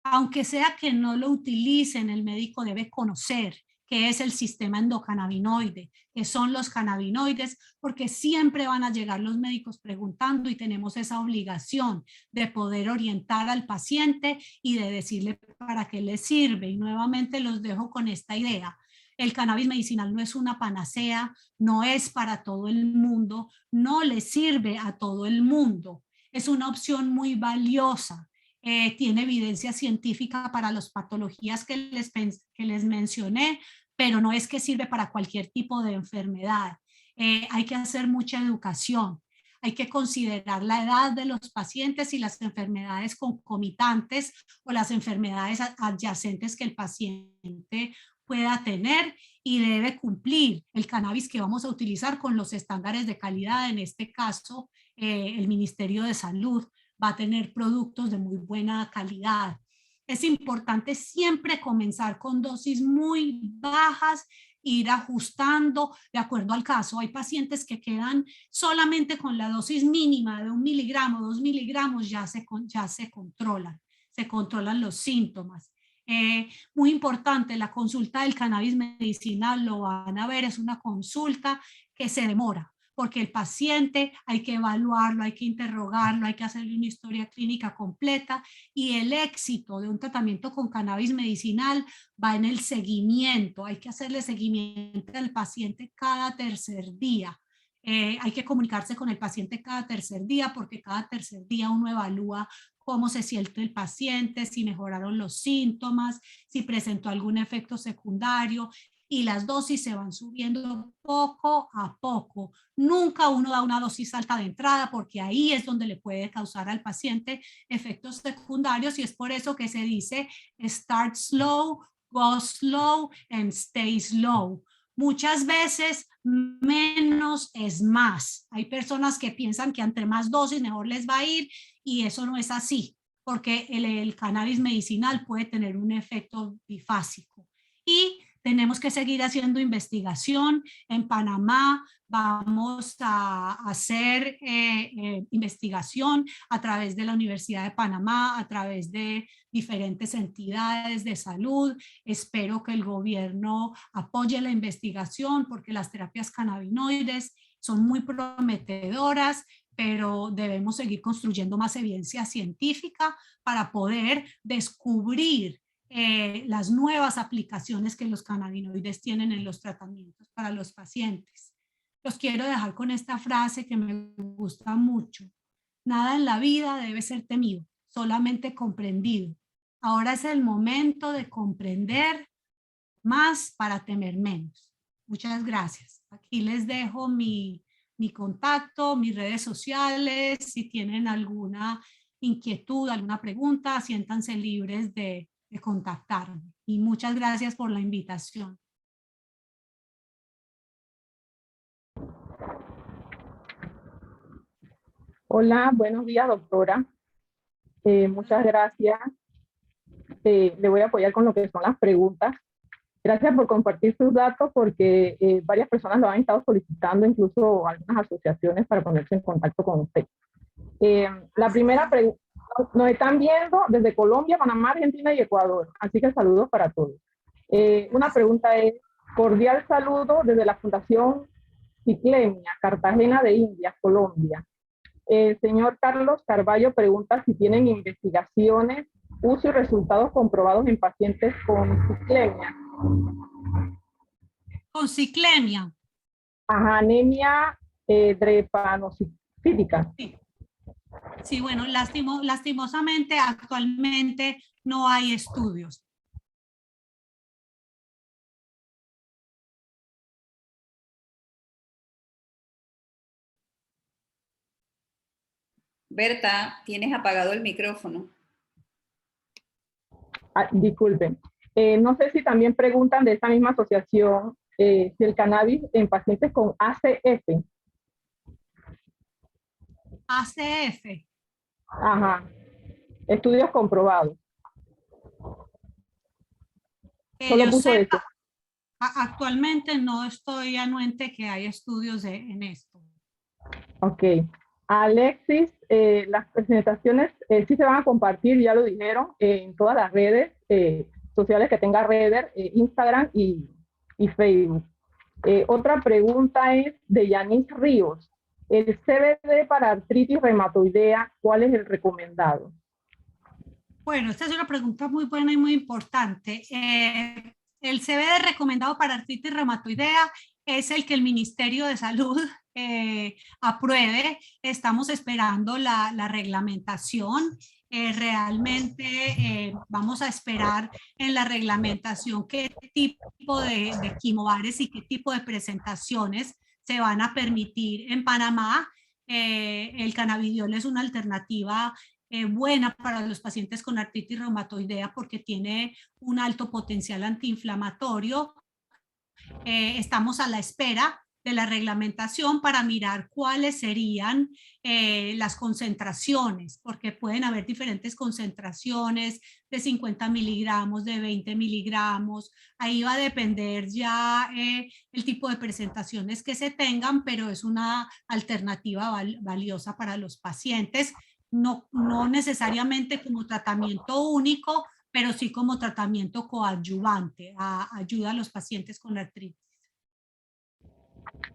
Aunque sea que no lo utilicen, el médico debe conocer qué es el sistema endocannabinoide, qué son los cannabinoides, porque siempre van a llegar los médicos preguntando, y tenemos esa obligación de poder orientar al paciente y de decirle para qué le sirve. Y nuevamente los dejo con esta idea. El cannabis medicinal no es una panacea, no es para todo el mundo, no le sirve a todo el mundo. Es una opción muy valiosa. Tiene evidencia científica para las patologías que les mencioné, pero no es que sirve para cualquier tipo de enfermedad. Hay que hacer mucha educación. Hay que considerar la edad de los pacientes y las enfermedades concomitantes o las enfermedades adyacentes que el paciente pueda tener, y debe cumplir el cannabis que vamos a utilizar con los estándares de calidad. En este caso, el Ministerio de Salud va a tener productos de muy buena calidad. Es importante siempre comenzar con dosis muy bajas, ir ajustando de acuerdo al caso. Hay pacientes que quedan solamente con la dosis mínima de 1 miligramo, 2 miligramos, ya se controlan los síntomas. Muy importante, la consulta del cannabis medicinal, lo van a ver, es una consulta que se demora, porque el paciente hay que evaluarlo, hay que interrogarlo, hay que hacerle una historia clínica completa, y el éxito de un tratamiento con cannabis medicinal va en el seguimiento. Hay que hacerle seguimiento al paciente cada tercer día. Hay que comunicarse con el paciente cada tercer día, porque cada tercer día uno evalúa cómo se siente el paciente, si mejoraron los síntomas, si presentó algún efecto secundario. y las dosis se van subiendo poco a poco. Nunca uno da una dosis alta de entrada porque ahí es donde le puede causar al paciente efectos secundarios y es por eso que se dice start slow, go slow and stay slow. Muchas veces menos es más. Hay personas que piensan que entre más dosis mejor les va a ir y eso no es así, porque el cannabis medicinal puede tener un efecto bifásico. Y tenemos que seguir haciendo investigación. En Panamá vamos a hacer investigación a través de la Universidad de Panamá, a través de diferentes entidades de salud. Espero que el gobierno apoye la investigación porque las terapias cannabinoides son muy prometedoras, pero debemos seguir construyendo más evidencia científica para poder descubrir las nuevas aplicaciones que los cannabinoides tienen en los tratamientos para los pacientes. Los quiero dejar con esta frase que me gusta mucho. Nada en la vida debe ser temido, solamente comprendido. Ahora es el momento de comprender más para temer menos. Muchas gracias. Aquí les dejo mi contacto, mis redes sociales. Si tienen alguna inquietud, alguna pregunta, siéntanse libres de contactarme. Y muchas gracias por la invitación. Hola, buenos días, doctora. Muchas gracias. Le voy a apoyar con lo que son las preguntas. Gracias por compartir sus datos porque varias personas lo han estado solicitando, incluso algunas asociaciones para ponerse en contacto con usted. La primera pregunta, nos están viendo desde Colombia, Panamá, Argentina y Ecuador, así que saludos para todos. Una pregunta es, cordial saludo desde la Fundación Ciclemia, Cartagena de Indias, Colombia. El señor Carlos Carballo pregunta si tienen investigaciones, uso y resultados comprobados en pacientes con ciclemia. Con ciclemia. Ajá, anemia drepanocítica. Sí. Sí, bueno, lastimosamente actualmente no hay estudios. Berta, tienes apagado el micrófono. Disculpen. No sé si también preguntan de esta misma asociación si el cannabis en pacientes con ACF. ACF. Ajá. Estudios comprobados. Solo Yo puso sepa, eso. actualmente no estoy anuente que hay estudios en esto. Ok. Alexis, las presentaciones sí se van a compartir, ya lo dijeron, en todas las redes sociales que tenga Redder, Instagram y Facebook. Otra pregunta es de Yanis Ríos. El CBD para artritis reumatoidea, ¿cuál es el recomendado? Bueno, esta es una pregunta muy buena y muy importante. El CBD recomendado para artritis reumatoidea es el que el Ministerio de Salud apruebe. Estamos esperando la reglamentación. Realmente vamos a esperar en la reglamentación qué tipo de quimobares y qué tipo de presentaciones se van a permitir en Panamá. El cannabidiol es una alternativa buena para los pacientes con artritis reumatoidea porque tiene un alto potencial antiinflamatorio. Estamos a la espera de la reglamentación para mirar cuáles serían las concentraciones, porque pueden haber diferentes concentraciones de 50 miligramos, de 20 miligramos. Ahí va a depender ya el tipo de presentaciones que se tengan, pero es una alternativa valiosa para los pacientes. No necesariamente como tratamiento único, pero sí como tratamiento coadyuvante, ayuda a los pacientes con artritis.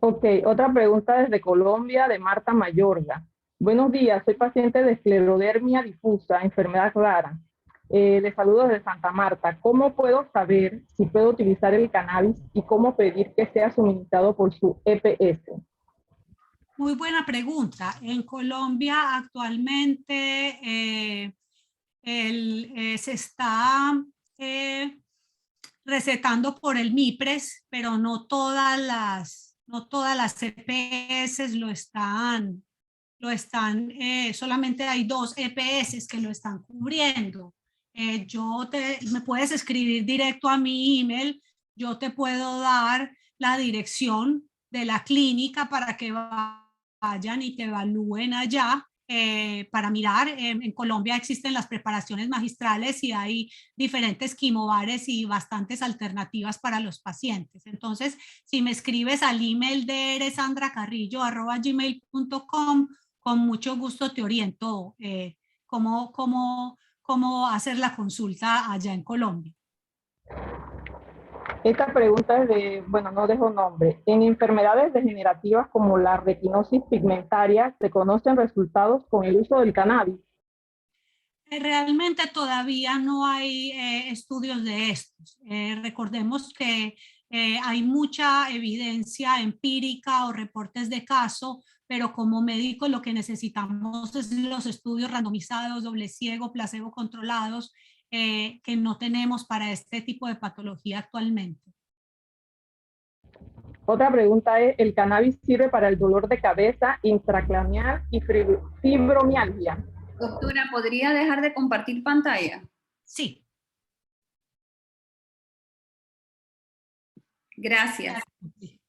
Ok, otra pregunta desde Colombia de Marta Mayorga. Buenos días, soy paciente de esclerodermia difusa, enfermedad rara. Les saludo desde Santa Marta. ¿Cómo puedo saber si puedo utilizar el cannabis y cómo pedir que sea suministrado por su EPS? Muy buena pregunta. En Colombia actualmente se está recetando por el MIPRES, pero no todas las EPS solamente hay 2 EPS que lo están cubriendo. Me puedes escribir directo a mi email, yo te puedo dar la dirección de la clínica para que vayan y te evalúen allá. Para mirar, en Colombia existen las preparaciones magistrales y hay diferentes quimobares y bastantes alternativas para los pacientes. Entonces, si me escribes al email de eresandracarrillo@gmail.com, con mucho gusto te oriento cómo hacer la consulta allá en Colombia. Esta pregunta es de, bueno, no dejo nombre. En enfermedades degenerativas como la retinosis pigmentaria, ¿se conocen resultados con el uso del cannabis? Realmente todavía no hay estudios de estos. Recordemos que hay mucha evidencia empírica o reportes de caso, pero como médicos lo que necesitamos es los estudios randomizados, doble ciego, placebo controlados, que no tenemos para este tipo de patología actualmente. Otra pregunta es, ¿el cannabis sirve para el dolor de cabeza, intracraneal y fibromialgia? Doctora, ¿podría dejar de compartir pantalla? Sí. Gracias.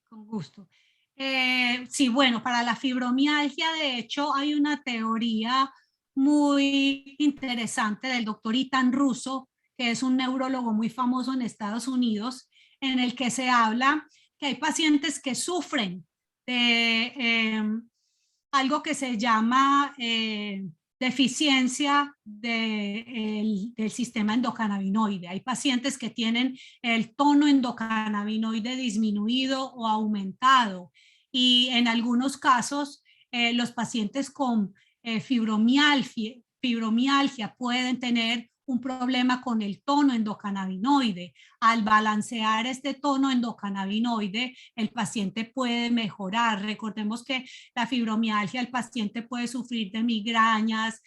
Con gusto. Sí, bueno, para la fibromialgia, de hecho, hay una teoría muy interesante del doctor Ethan Russo, que es un neurólogo muy famoso en Estados Unidos, en el que se habla que hay pacientes que sufren de algo que se llama deficiencia del sistema endocannabinoide. Hay pacientes que tienen el tono endocannabinoide disminuido o aumentado y en algunos casos los pacientes con fibromialgia pueden tener un problema con el tono endocannabinoide. Al balancear este tono endocannabinoide, el paciente puede mejorar. Recordemos que la fibromialgia, el paciente puede sufrir de migrañas,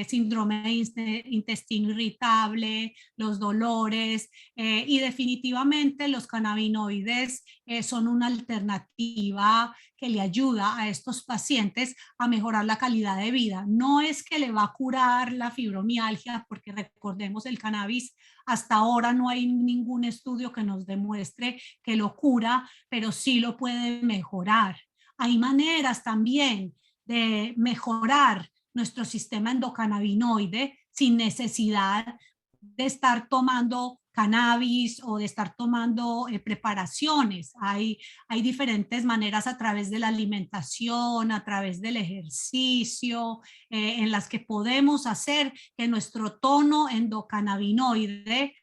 síndrome de intestino irritable, los dolores, y definitivamente los cannabinoides son una alternativa que le ayuda a estos pacientes a mejorar la calidad de vida. No es que le va a curar la fibromialgia, porque recordemos el cannabis, hasta ahora no hay ningún estudio que nos demuestre que lo cura, pero sí lo puede mejorar. Hay maneras también de mejorar nuestro sistema endocannabinoide sin necesidad de estar tomando cannabis o de estar tomando preparaciones. Hay diferentes maneras a través de la alimentación, a través del ejercicio, en las que podemos hacer que nuestro tono endocannabinoide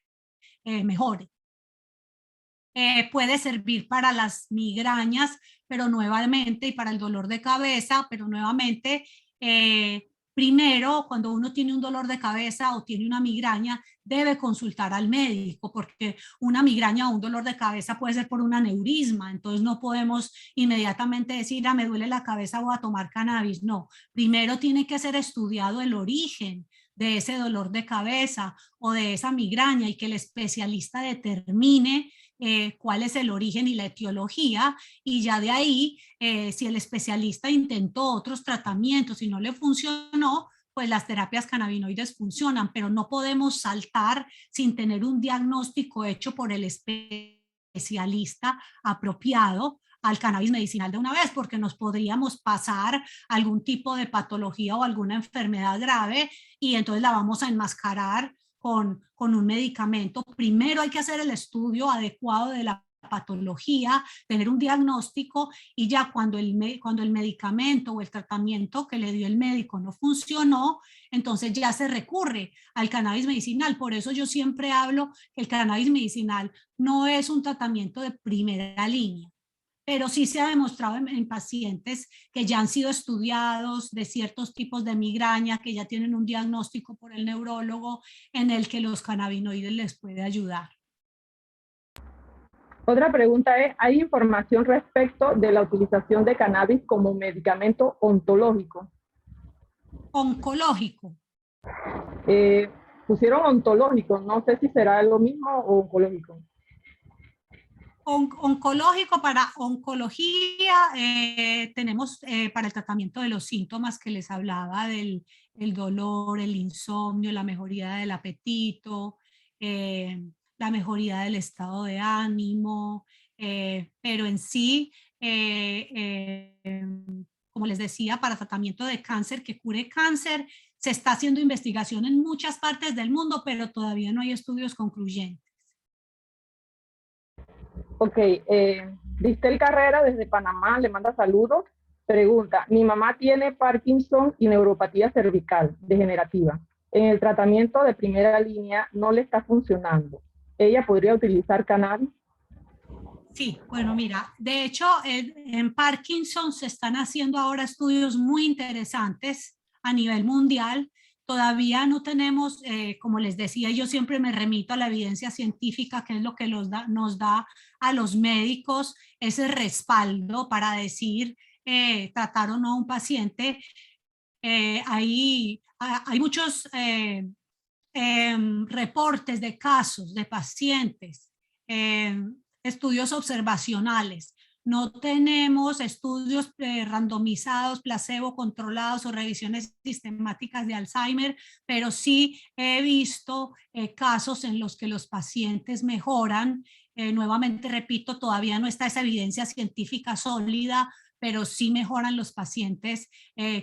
mejore. Puede servir para las migrañas, pero nuevamente, y para el dolor de cabeza, pero nuevamente, primero, cuando uno tiene un dolor de cabeza o tiene una migraña, debe consultar al médico, porque una migraña o un dolor de cabeza puede ser por un aneurisma, entonces no podemos inmediatamente decir, me duele la cabeza, voy a tomar cannabis. No, primero tiene que ser estudiado el origen de ese dolor de cabeza o de esa migraña y que el especialista determine cuál es el origen y la etiología, y ya de ahí, si el especialista intentó otros tratamientos y no le funcionó, pues las terapias cannabinoides funcionan, pero no podemos saltar sin tener un diagnóstico hecho por el especialista apropiado al cannabis medicinal de una vez, porque nos podríamos pasar algún tipo de patología o alguna enfermedad grave y entonces la vamos a enmascarar con un medicamento. Primero hay que hacer el estudio adecuado de la patología, tener un diagnóstico, y ya cuando el medicamento o el tratamiento que le dio el médico no funcionó, entonces ya se recurre al cannabis medicinal. Por eso yo siempre hablo que el cannabis medicinal no es un tratamiento de primera línea, pero sí se ha demostrado en pacientes que ya han sido estudiados de ciertos tipos de migraña, que ya tienen un diagnóstico por el neurólogo, en el que los cannabinoides les puede ayudar. Otra pregunta es, ¿hay información respecto de la utilización de cannabis como medicamento ontológico? Oncológico. pusieron ontológico, no sé si será lo mismo o oncológico. Oncológico, para oncología tenemos para el tratamiento de los síntomas que les hablaba del el dolor, el insomnio, la mejoría del apetito, la mejoría del estado de ánimo, pero en sí, como les decía, para tratamiento de cáncer, que cure cáncer, se está haciendo investigación en muchas partes del mundo, pero todavía no hay estudios concluyentes. Ok, Distel Carrera desde Panamá le manda saludos. Pregunta, mi mamá tiene Parkinson y neuropatía cervical degenerativa. En el tratamiento de primera línea no le está funcionando. ¿Ella podría utilizar cannabis? Sí, bueno, mira, de hecho, en Parkinson se están haciendo ahora estudios muy interesantes a nivel mundial. Todavía no tenemos, como les decía, yo siempre me remito a la evidencia científica, que es lo que nos da a los médicos ese respaldo para decir tratar o no a un paciente. Hay muchos reportes de casos de pacientes, estudios observacionales. No tenemos estudios randomizados, placebo controlados o revisiones sistemáticas de Alzheimer, pero sí he visto casos en los que los pacientes mejoran. Nuevamente repito, todavía no está esa evidencia científica sólida, pero sí mejoran los pacientes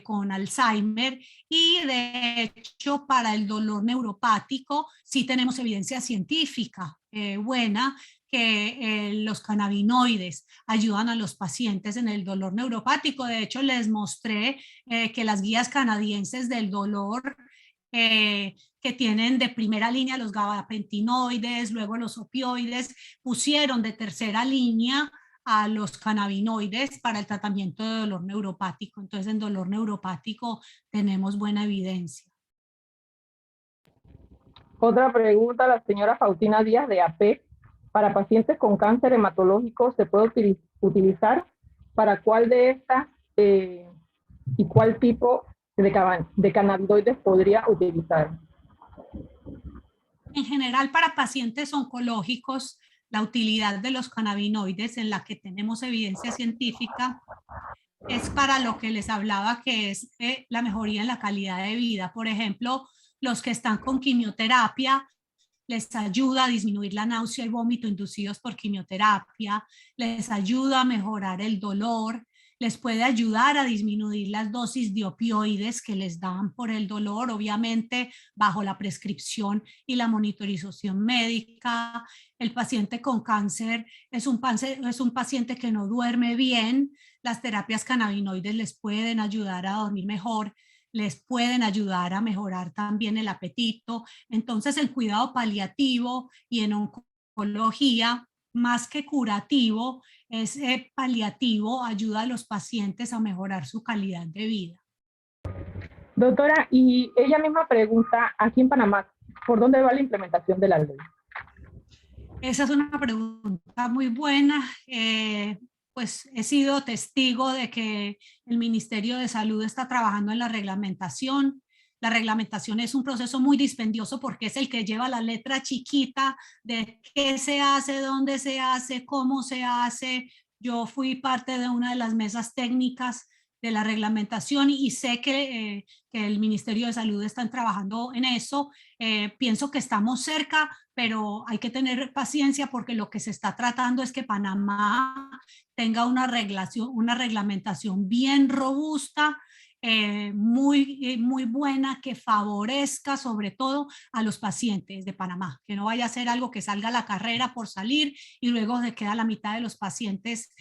con Alzheimer. Y de hecho, para el dolor neuropático, sí tenemos evidencia científica buena que los cannabinoides ayudan a los pacientes en el dolor neuropático. De hecho, les mostré que las guías canadienses del dolor que tienen de primera línea los gabapentinoides, luego los opioides, pusieron de tercera línea a los cannabinoides para el tratamiento de dolor neuropático. Entonces, en dolor neuropático tenemos buena evidencia. Otra pregunta, la señora Faustina Díaz de AP. Para pacientes con cáncer hematológico, ¿se puede utilizar? ¿Para cuál de estas y cuál tipo de cannabinoides podría utilizar? En general, para pacientes oncológicos, la utilidad de los cannabinoides en la que tenemos evidencia científica es para lo que les hablaba, que es la mejoría en la calidad de vida. Por ejemplo, los que están con quimioterapia, les ayuda a disminuir la náusea y vómito inducidos por quimioterapia, les ayuda a mejorar el dolor, les puede ayudar a disminuir las dosis de opioides que les dan por el dolor, obviamente bajo la prescripción y la monitorización médica. El paciente con cáncer es un paciente que no duerme bien, las terapias cannabinoides les pueden ayudar a dormir mejor, les pueden ayudar a mejorar también el apetito. Entonces, el cuidado paliativo y en oncología, más que curativo, es paliativo, ayuda a los pacientes a mejorar su calidad de vida. Doctora, y ella misma pregunta, aquí en Panamá, ¿por dónde va la implementación de la ley? Esa es una pregunta muy buena. Pues he sido testigo de que el Ministerio de Salud está trabajando en la reglamentación. La reglamentación es un proceso muy dispendioso porque es el que lleva la letra chiquita de qué se hace, dónde se hace, cómo se hace. Yo fui parte de una de las mesas técnicas de la reglamentación y sé que el Ministerio de Salud están trabajando en eso. Pienso que estamos cerca, pero hay que tener paciencia porque lo que se está tratando es que Panamá tenga una reglamentación bien robusta, muy buena, que favorezca sobre todo a los pacientes de Panamá, que no vaya a ser algo que salga a la carrera por salir y luego se queda la mitad de los pacientes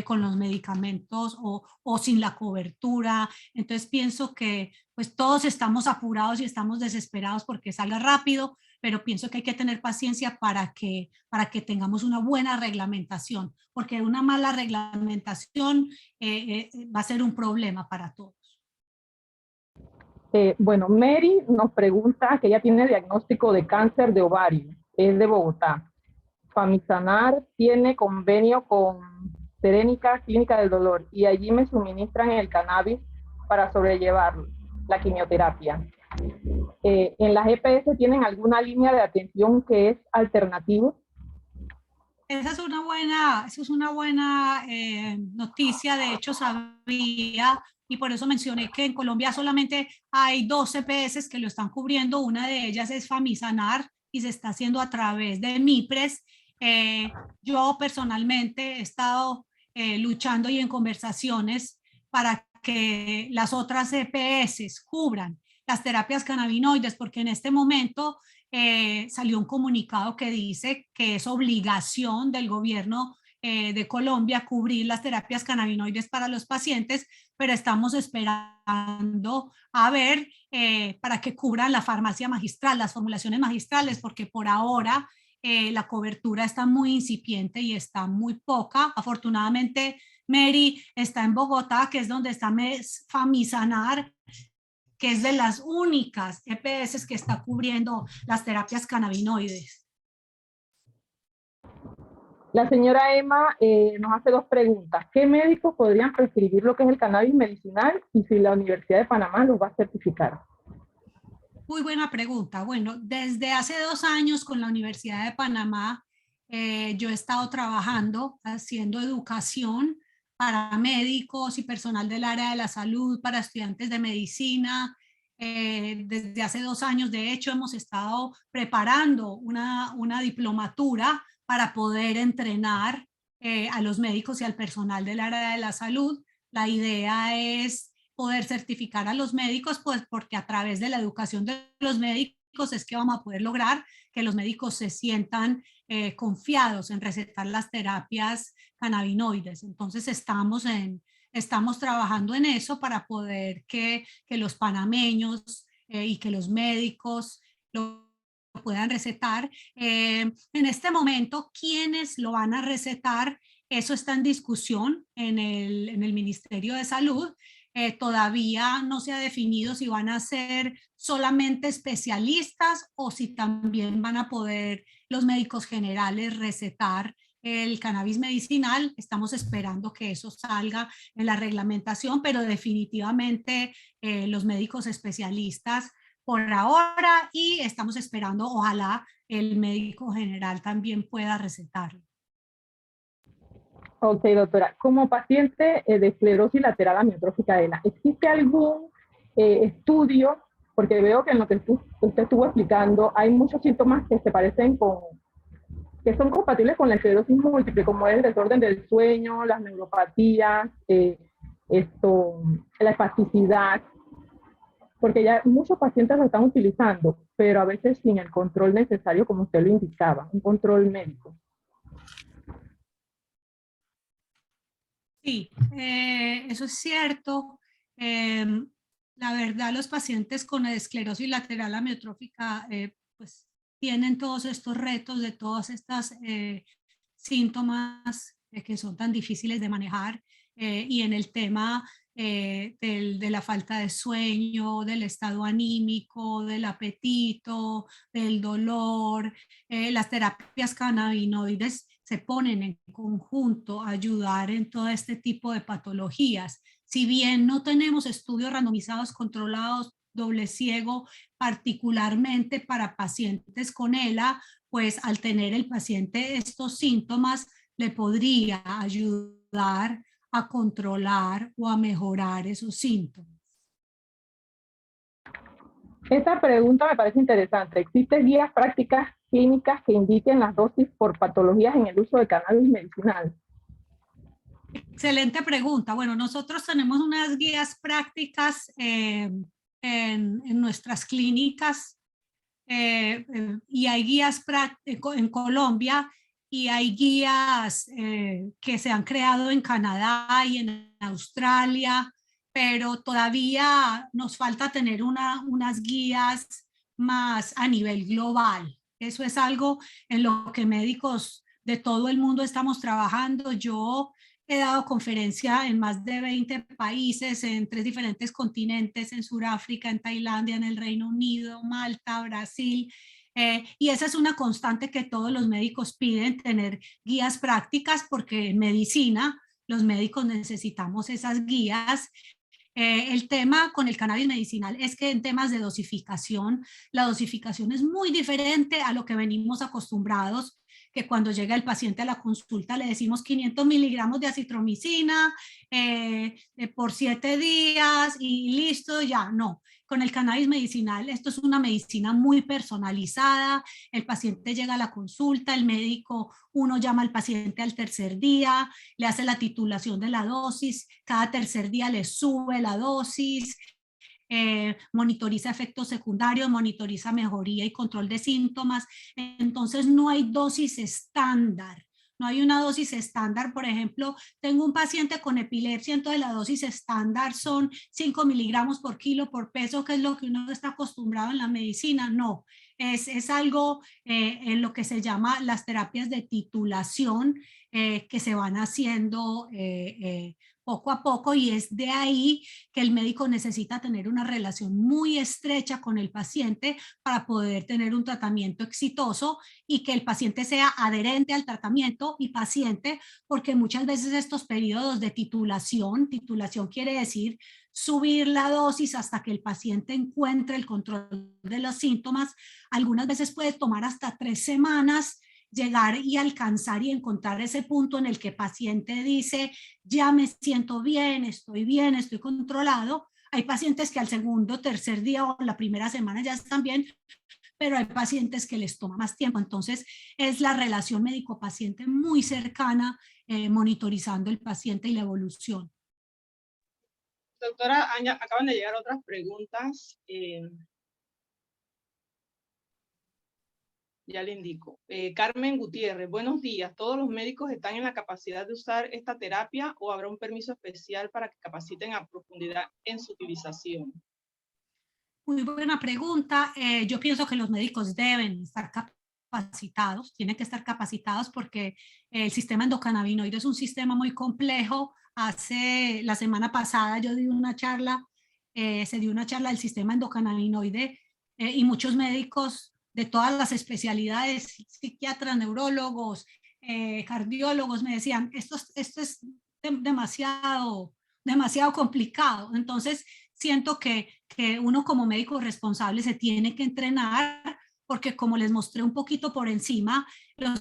con los medicamentos o sin la cobertura. Entonces pienso que pues todos estamos apurados y estamos desesperados porque salga rápido, pero pienso que hay que tener paciencia para que tengamos una buena reglamentación, porque una mala reglamentación va a ser un problema para todos. Bueno, Mary nos pregunta que ella tiene diagnóstico de cáncer de ovario, es de Bogotá. Famisanar tiene convenio con Serénica Clínica del Dolor y allí me suministran el cannabis para sobrellevar la quimioterapia. ¿En las EPS tienen alguna línea de atención que es alternativo? Esa es una buena noticia. De hecho, sabía, y por eso mencioné que en Colombia solamente hay 2 EPS que lo están cubriendo. Una de ellas es Famisanar y se está haciendo a través de MIPRES. Yo personalmente he estado luchando y en conversaciones para que las otras EPS cubran las terapias cannabinoides, porque en este momento salió un comunicado que dice que es obligación del gobierno de Colombia cubrir las terapias cannabinoides para los pacientes, pero estamos esperando a ver para que cubran la farmacia magistral, las formulaciones magistrales, porque por ahora la cobertura está muy incipiente y está muy poca. Afortunadamente, Mary está en Bogotá, que es donde está Famisanar, que es de las únicas EPS que está cubriendo las terapias cannabinoides. La señora Emma nos hace 2 preguntas. ¿Qué médicos podrían prescribir lo que es el cannabis medicinal y si la Universidad de Panamá los va a certificar? Muy buena pregunta. Bueno, desde hace 2 años con la Universidad de Panamá, yo he estado trabajando, haciendo educación para médicos y personal del área de la salud, para estudiantes de medicina. Desde hace 2 años, de hecho, hemos estado preparando una diplomatura para poder entrenar a los médicos y al personal del área de la salud. La idea es poder certificar a los médicos, pues porque a través de la educación de los médicos es que vamos a poder lograr que los médicos se sientan confiados en recetar las terapias cannabinoides. Entonces estamos trabajando en eso para poder que los panameños y que los médicos lo puedan recetar. En este momento, ¿quiénes lo van a recetar? Eso está en discusión en el Ministerio de Salud. Todavía no se ha definido si van a ser solamente especialistas o si también van a poder los médicos generales recetar el cannabis medicinal. Estamos esperando que eso salga en la reglamentación, pero definitivamente los médicos especialistas por ahora, y estamos esperando, ojalá el médico general también pueda recetarlo. Ok, doctora. Como paciente de esclerosis lateral amiotrófica ELA, ¿existe algún estudio? Porque veo que en lo que usted estuvo explicando hay muchos síntomas que se parecen que son compatibles con la esclerosis múltiple, como es el desorden del sueño, las neuropatías, la espasticidad, porque ya muchos pacientes lo están utilizando, pero a veces sin el control necesario, como usted lo indicaba, un control médico. Sí, eso es cierto. La verdad, los pacientes con esclerosis lateral amiotrófica pues tienen todos estos retos de todas estas síntomas que son tan difíciles de manejar, y en el tema de la falta de sueño, del estado anímico, del apetito, del dolor, las terapias cannabinoides se ponen en conjunto a ayudar en todo este tipo de patologías. Si bien no tenemos estudios randomizados controlados, doble ciego, particularmente para pacientes con ELA, pues al tener el paciente estos síntomas, le podría ayudar a controlar o a mejorar esos síntomas. Esta pregunta me parece interesante. ¿Existen guías prácticas clínicas que indiquen las dosis por patologías en el uso de cannabis medicinal? Excelente pregunta. Bueno, nosotros tenemos unas guías prácticas en nuestras clínicas, y hay guías prácticas en Colombia, y hay guías que se han creado en Canadá y en Australia, pero todavía nos falta tener unas guías más a nivel global. Eso es algo en lo que médicos de todo el mundo estamos trabajando. Yo he dado conferencia en más de 20 países, en 3 diferentes continentes, en Sudáfrica, en Tailandia, en el Reino Unido, Malta, Brasil. Y esa es una constante que todos los médicos piden, tener guías prácticas, porque en medicina los médicos necesitamos esas guías. El tema con el cannabis medicinal es que en temas de dosificación, la dosificación es muy diferente a lo que venimos acostumbrados, que cuando llega el paciente a la consulta le decimos 500 miligramos de acitromicina por 7 días y listo, ya. No, con el cannabis medicinal esto es una medicina muy personalizada. El paciente llega a la consulta, el médico, uno llama al paciente al tercer día, le hace la titulación de la dosis, cada tercer día le sube la dosis, monitoriza efectos secundarios, monitoriza mejoría y control de síntomas. Entonces no hay dosis estándar. No hay una dosis estándar. Por ejemplo, tengo un paciente con epilepsia, entonces la dosis estándar son 5 miligramos por kilo por peso, que es lo que uno está acostumbrado en la medicina. No, es algo en lo que se llama las terapias de titulación que se van haciendo poco a poco, y es de ahí que el médico necesita tener una relación muy estrecha con el paciente para poder tener un tratamiento exitoso y que el paciente sea adherente al tratamiento y paciente, porque muchas veces estos periodos de titulación quiere decir subir la dosis hasta que el paciente encuentre el control de los síntomas. Algunas veces puede tomar hasta 3 semanas llegar y alcanzar y encontrar ese punto en el que el paciente dice, ya me siento bien, estoy controlado. Hay pacientes que al segundo, tercer día o la primera semana ya están bien, pero hay pacientes que les toma más tiempo. Entonces es la relación médico-paciente muy cercana, monitorizando el paciente y la evolución. Doctora, acaban de llegar otras preguntas. Ya le indico. Carmen Gutiérrez, buenos días. ¿Todos los médicos están en la capacidad de usar esta terapia o habrá un permiso especial para que capaciten a profundidad en su utilización? Muy buena pregunta. Yo pienso que los médicos deben estar capacitados, tienen que estar capacitados porque el sistema endocannabinoide es un sistema muy complejo. La semana pasada yo di una charla, se dio una charla del sistema endocannabinoide y muchos médicos de todas las especialidades, psiquiatras, neurólogos, cardiólogos, me decían, esto es demasiado complicado. Entonces, siento que uno como médico responsable se tiene que entrenar, porque como les mostré un poquito por encima, los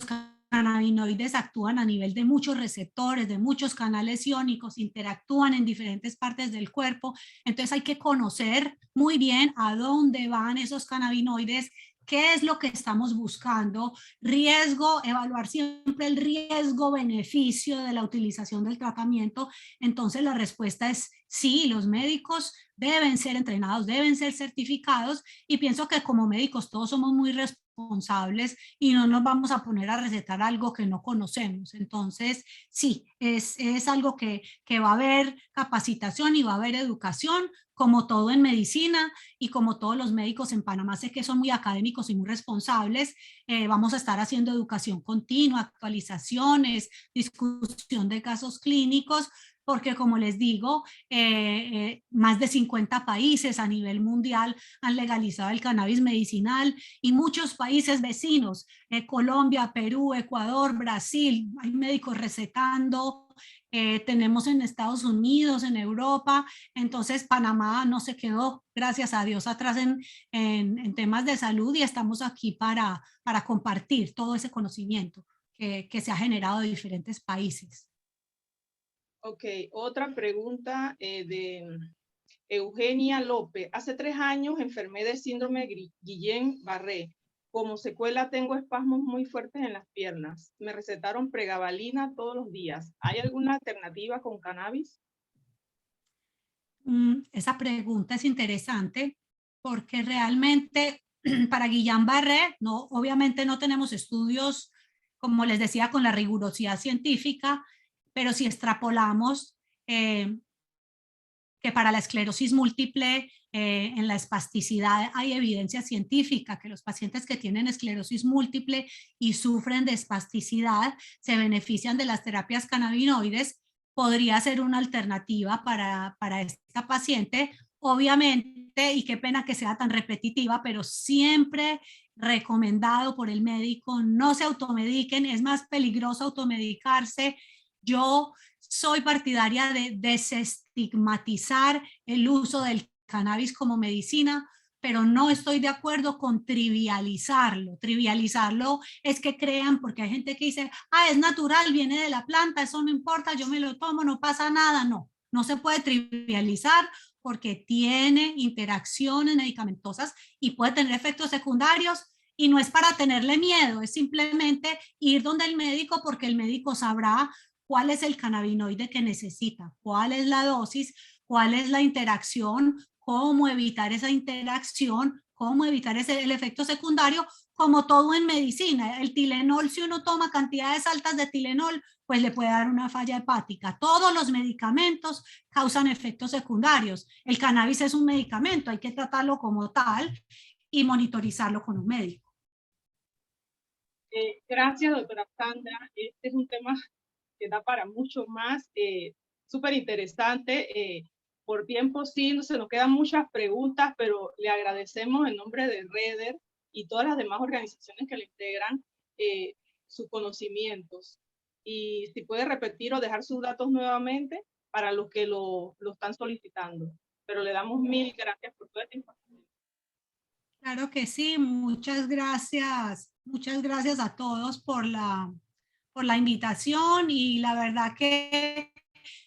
cannabinoides actúan a nivel de muchos receptores, de muchos canales iónicos, interactúan en diferentes partes del cuerpo. Entonces hay que conocer muy bien a dónde van esos cannabinoides, qué es lo que estamos buscando, riesgo, evaluar siempre el riesgo-beneficio de la utilización del tratamiento. Entonces la respuesta es sí, los médicos deben ser entrenados, deben ser certificados, y pienso que como médicos todos somos muy responsables y no nos vamos a poner a recetar algo que no conocemos. Entonces sí, es algo que va a haber capacitación y va a haber educación, como todo en medicina y como todos los médicos en Panamá. Sé que son muy académicos y muy responsables. Vamos a estar haciendo educación continua, actualizaciones, discusión de casos clínicos, porque como les digo, más de 50 países a nivel mundial han legalizado el cannabis medicinal, y muchos países vecinos, Colombia, Perú, Ecuador, Brasil, hay médicos recetando. Tenemos en Estados Unidos, en Europa. Entonces Panamá no se quedó, gracias a Dios, atrás en temas de salud, y estamos aquí para compartir todo ese conocimiento que se ha generado de diferentes países. Ok, otra pregunta de Eugenia López. Hace 3 años enfermé de síndrome Guillain-Barré. Como secuela tengo espasmos muy fuertes en las piernas. Me recetaron pregabalina todos los días. ¿Hay alguna alternativa con cannabis? Esa pregunta es interesante porque realmente para Guillain-Barré, no, obviamente no tenemos estudios, como les decía, con la rigurosidad científica, pero si extrapolamos que para la esclerosis múltiple, en la espasticidad hay evidencia científica que los pacientes que tienen esclerosis múltiple y sufren de espasticidad se benefician de las terapias cannabinoides. Podría ser una alternativa para esta paciente, obviamente, y qué pena que sea tan repetitiva, pero siempre recomendado por el médico, no se automediquen, es más peligroso automedicarse. Yo soy partidaria de desestigmatizar el uso del cannabis como medicina, pero no estoy de acuerdo con trivializarlo. Trivializarlo es que crean, porque hay gente que dice, es natural, viene de la planta, eso no importa, yo me lo tomo, no pasa nada. No, no se puede trivializar porque tiene interacciones medicamentosas y puede tener efectos secundarios, y no es para tenerle miedo, es simplemente ir donde el médico, porque el médico sabrá cuál es el cannabinoide que necesita, cuál es la dosis, cuál es la interacción, cómo evitar esa interacción, cómo evitar el efecto secundario, como todo en medicina. El Tylenol, si uno toma cantidades altas de Tylenol, pues le puede dar una falla hepática. Todos los medicamentos causan efectos secundarios. El cannabis es un medicamento, hay que tratarlo como tal y monitorizarlo con un médico. Gracias, doctora Sandra. Este es un tema que da para mucho más, súper interesante. Por tiempo sí, se nos quedan muchas preguntas, pero le agradecemos en nombre de Reder y todas las demás organizaciones que le integran sus conocimientos. Y si puede repetir o dejar sus datos nuevamente para los que lo están solicitando. Pero le damos mil gracias por toda esta información. Claro que sí, muchas gracias. Muchas gracias a todos por la invitación, y la verdad que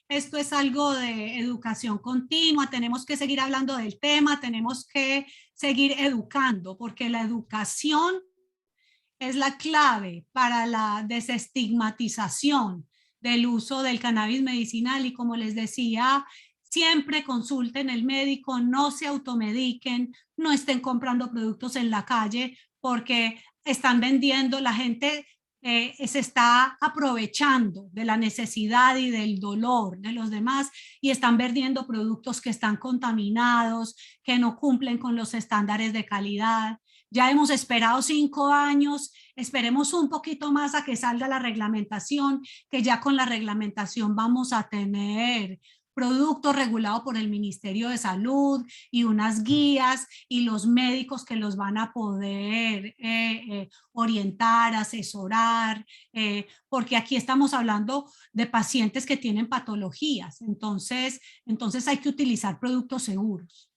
esto es algo de educación continua. Tenemos que seguir hablando del tema, tenemos que seguir educando, porque la educación es la clave para la desestigmatización del uso del cannabis medicinal. Y como les decía, siempre consulten al médico, no se automediquen, no estén comprando productos en la calle, porque están vendiendo, la gente se está aprovechando de la necesidad y del dolor de los demás, y están vendiendo productos que están contaminados, que no cumplen con los estándares de calidad. Ya hemos esperado 5 años, esperemos un poquito más a que salga la reglamentación, que ya con la reglamentación vamos a tener productos regulados por el Ministerio de Salud y unas guías, y los médicos que los van a poder orientar, asesorar, porque aquí estamos hablando de pacientes que tienen patologías. Entonces hay que utilizar productos seguros.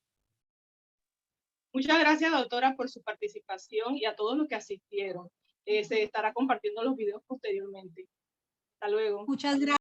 Muchas gracias, doctora, por su participación y a todos los que asistieron. Se estará compartiendo los videos posteriormente. Hasta luego. Muchas gracias.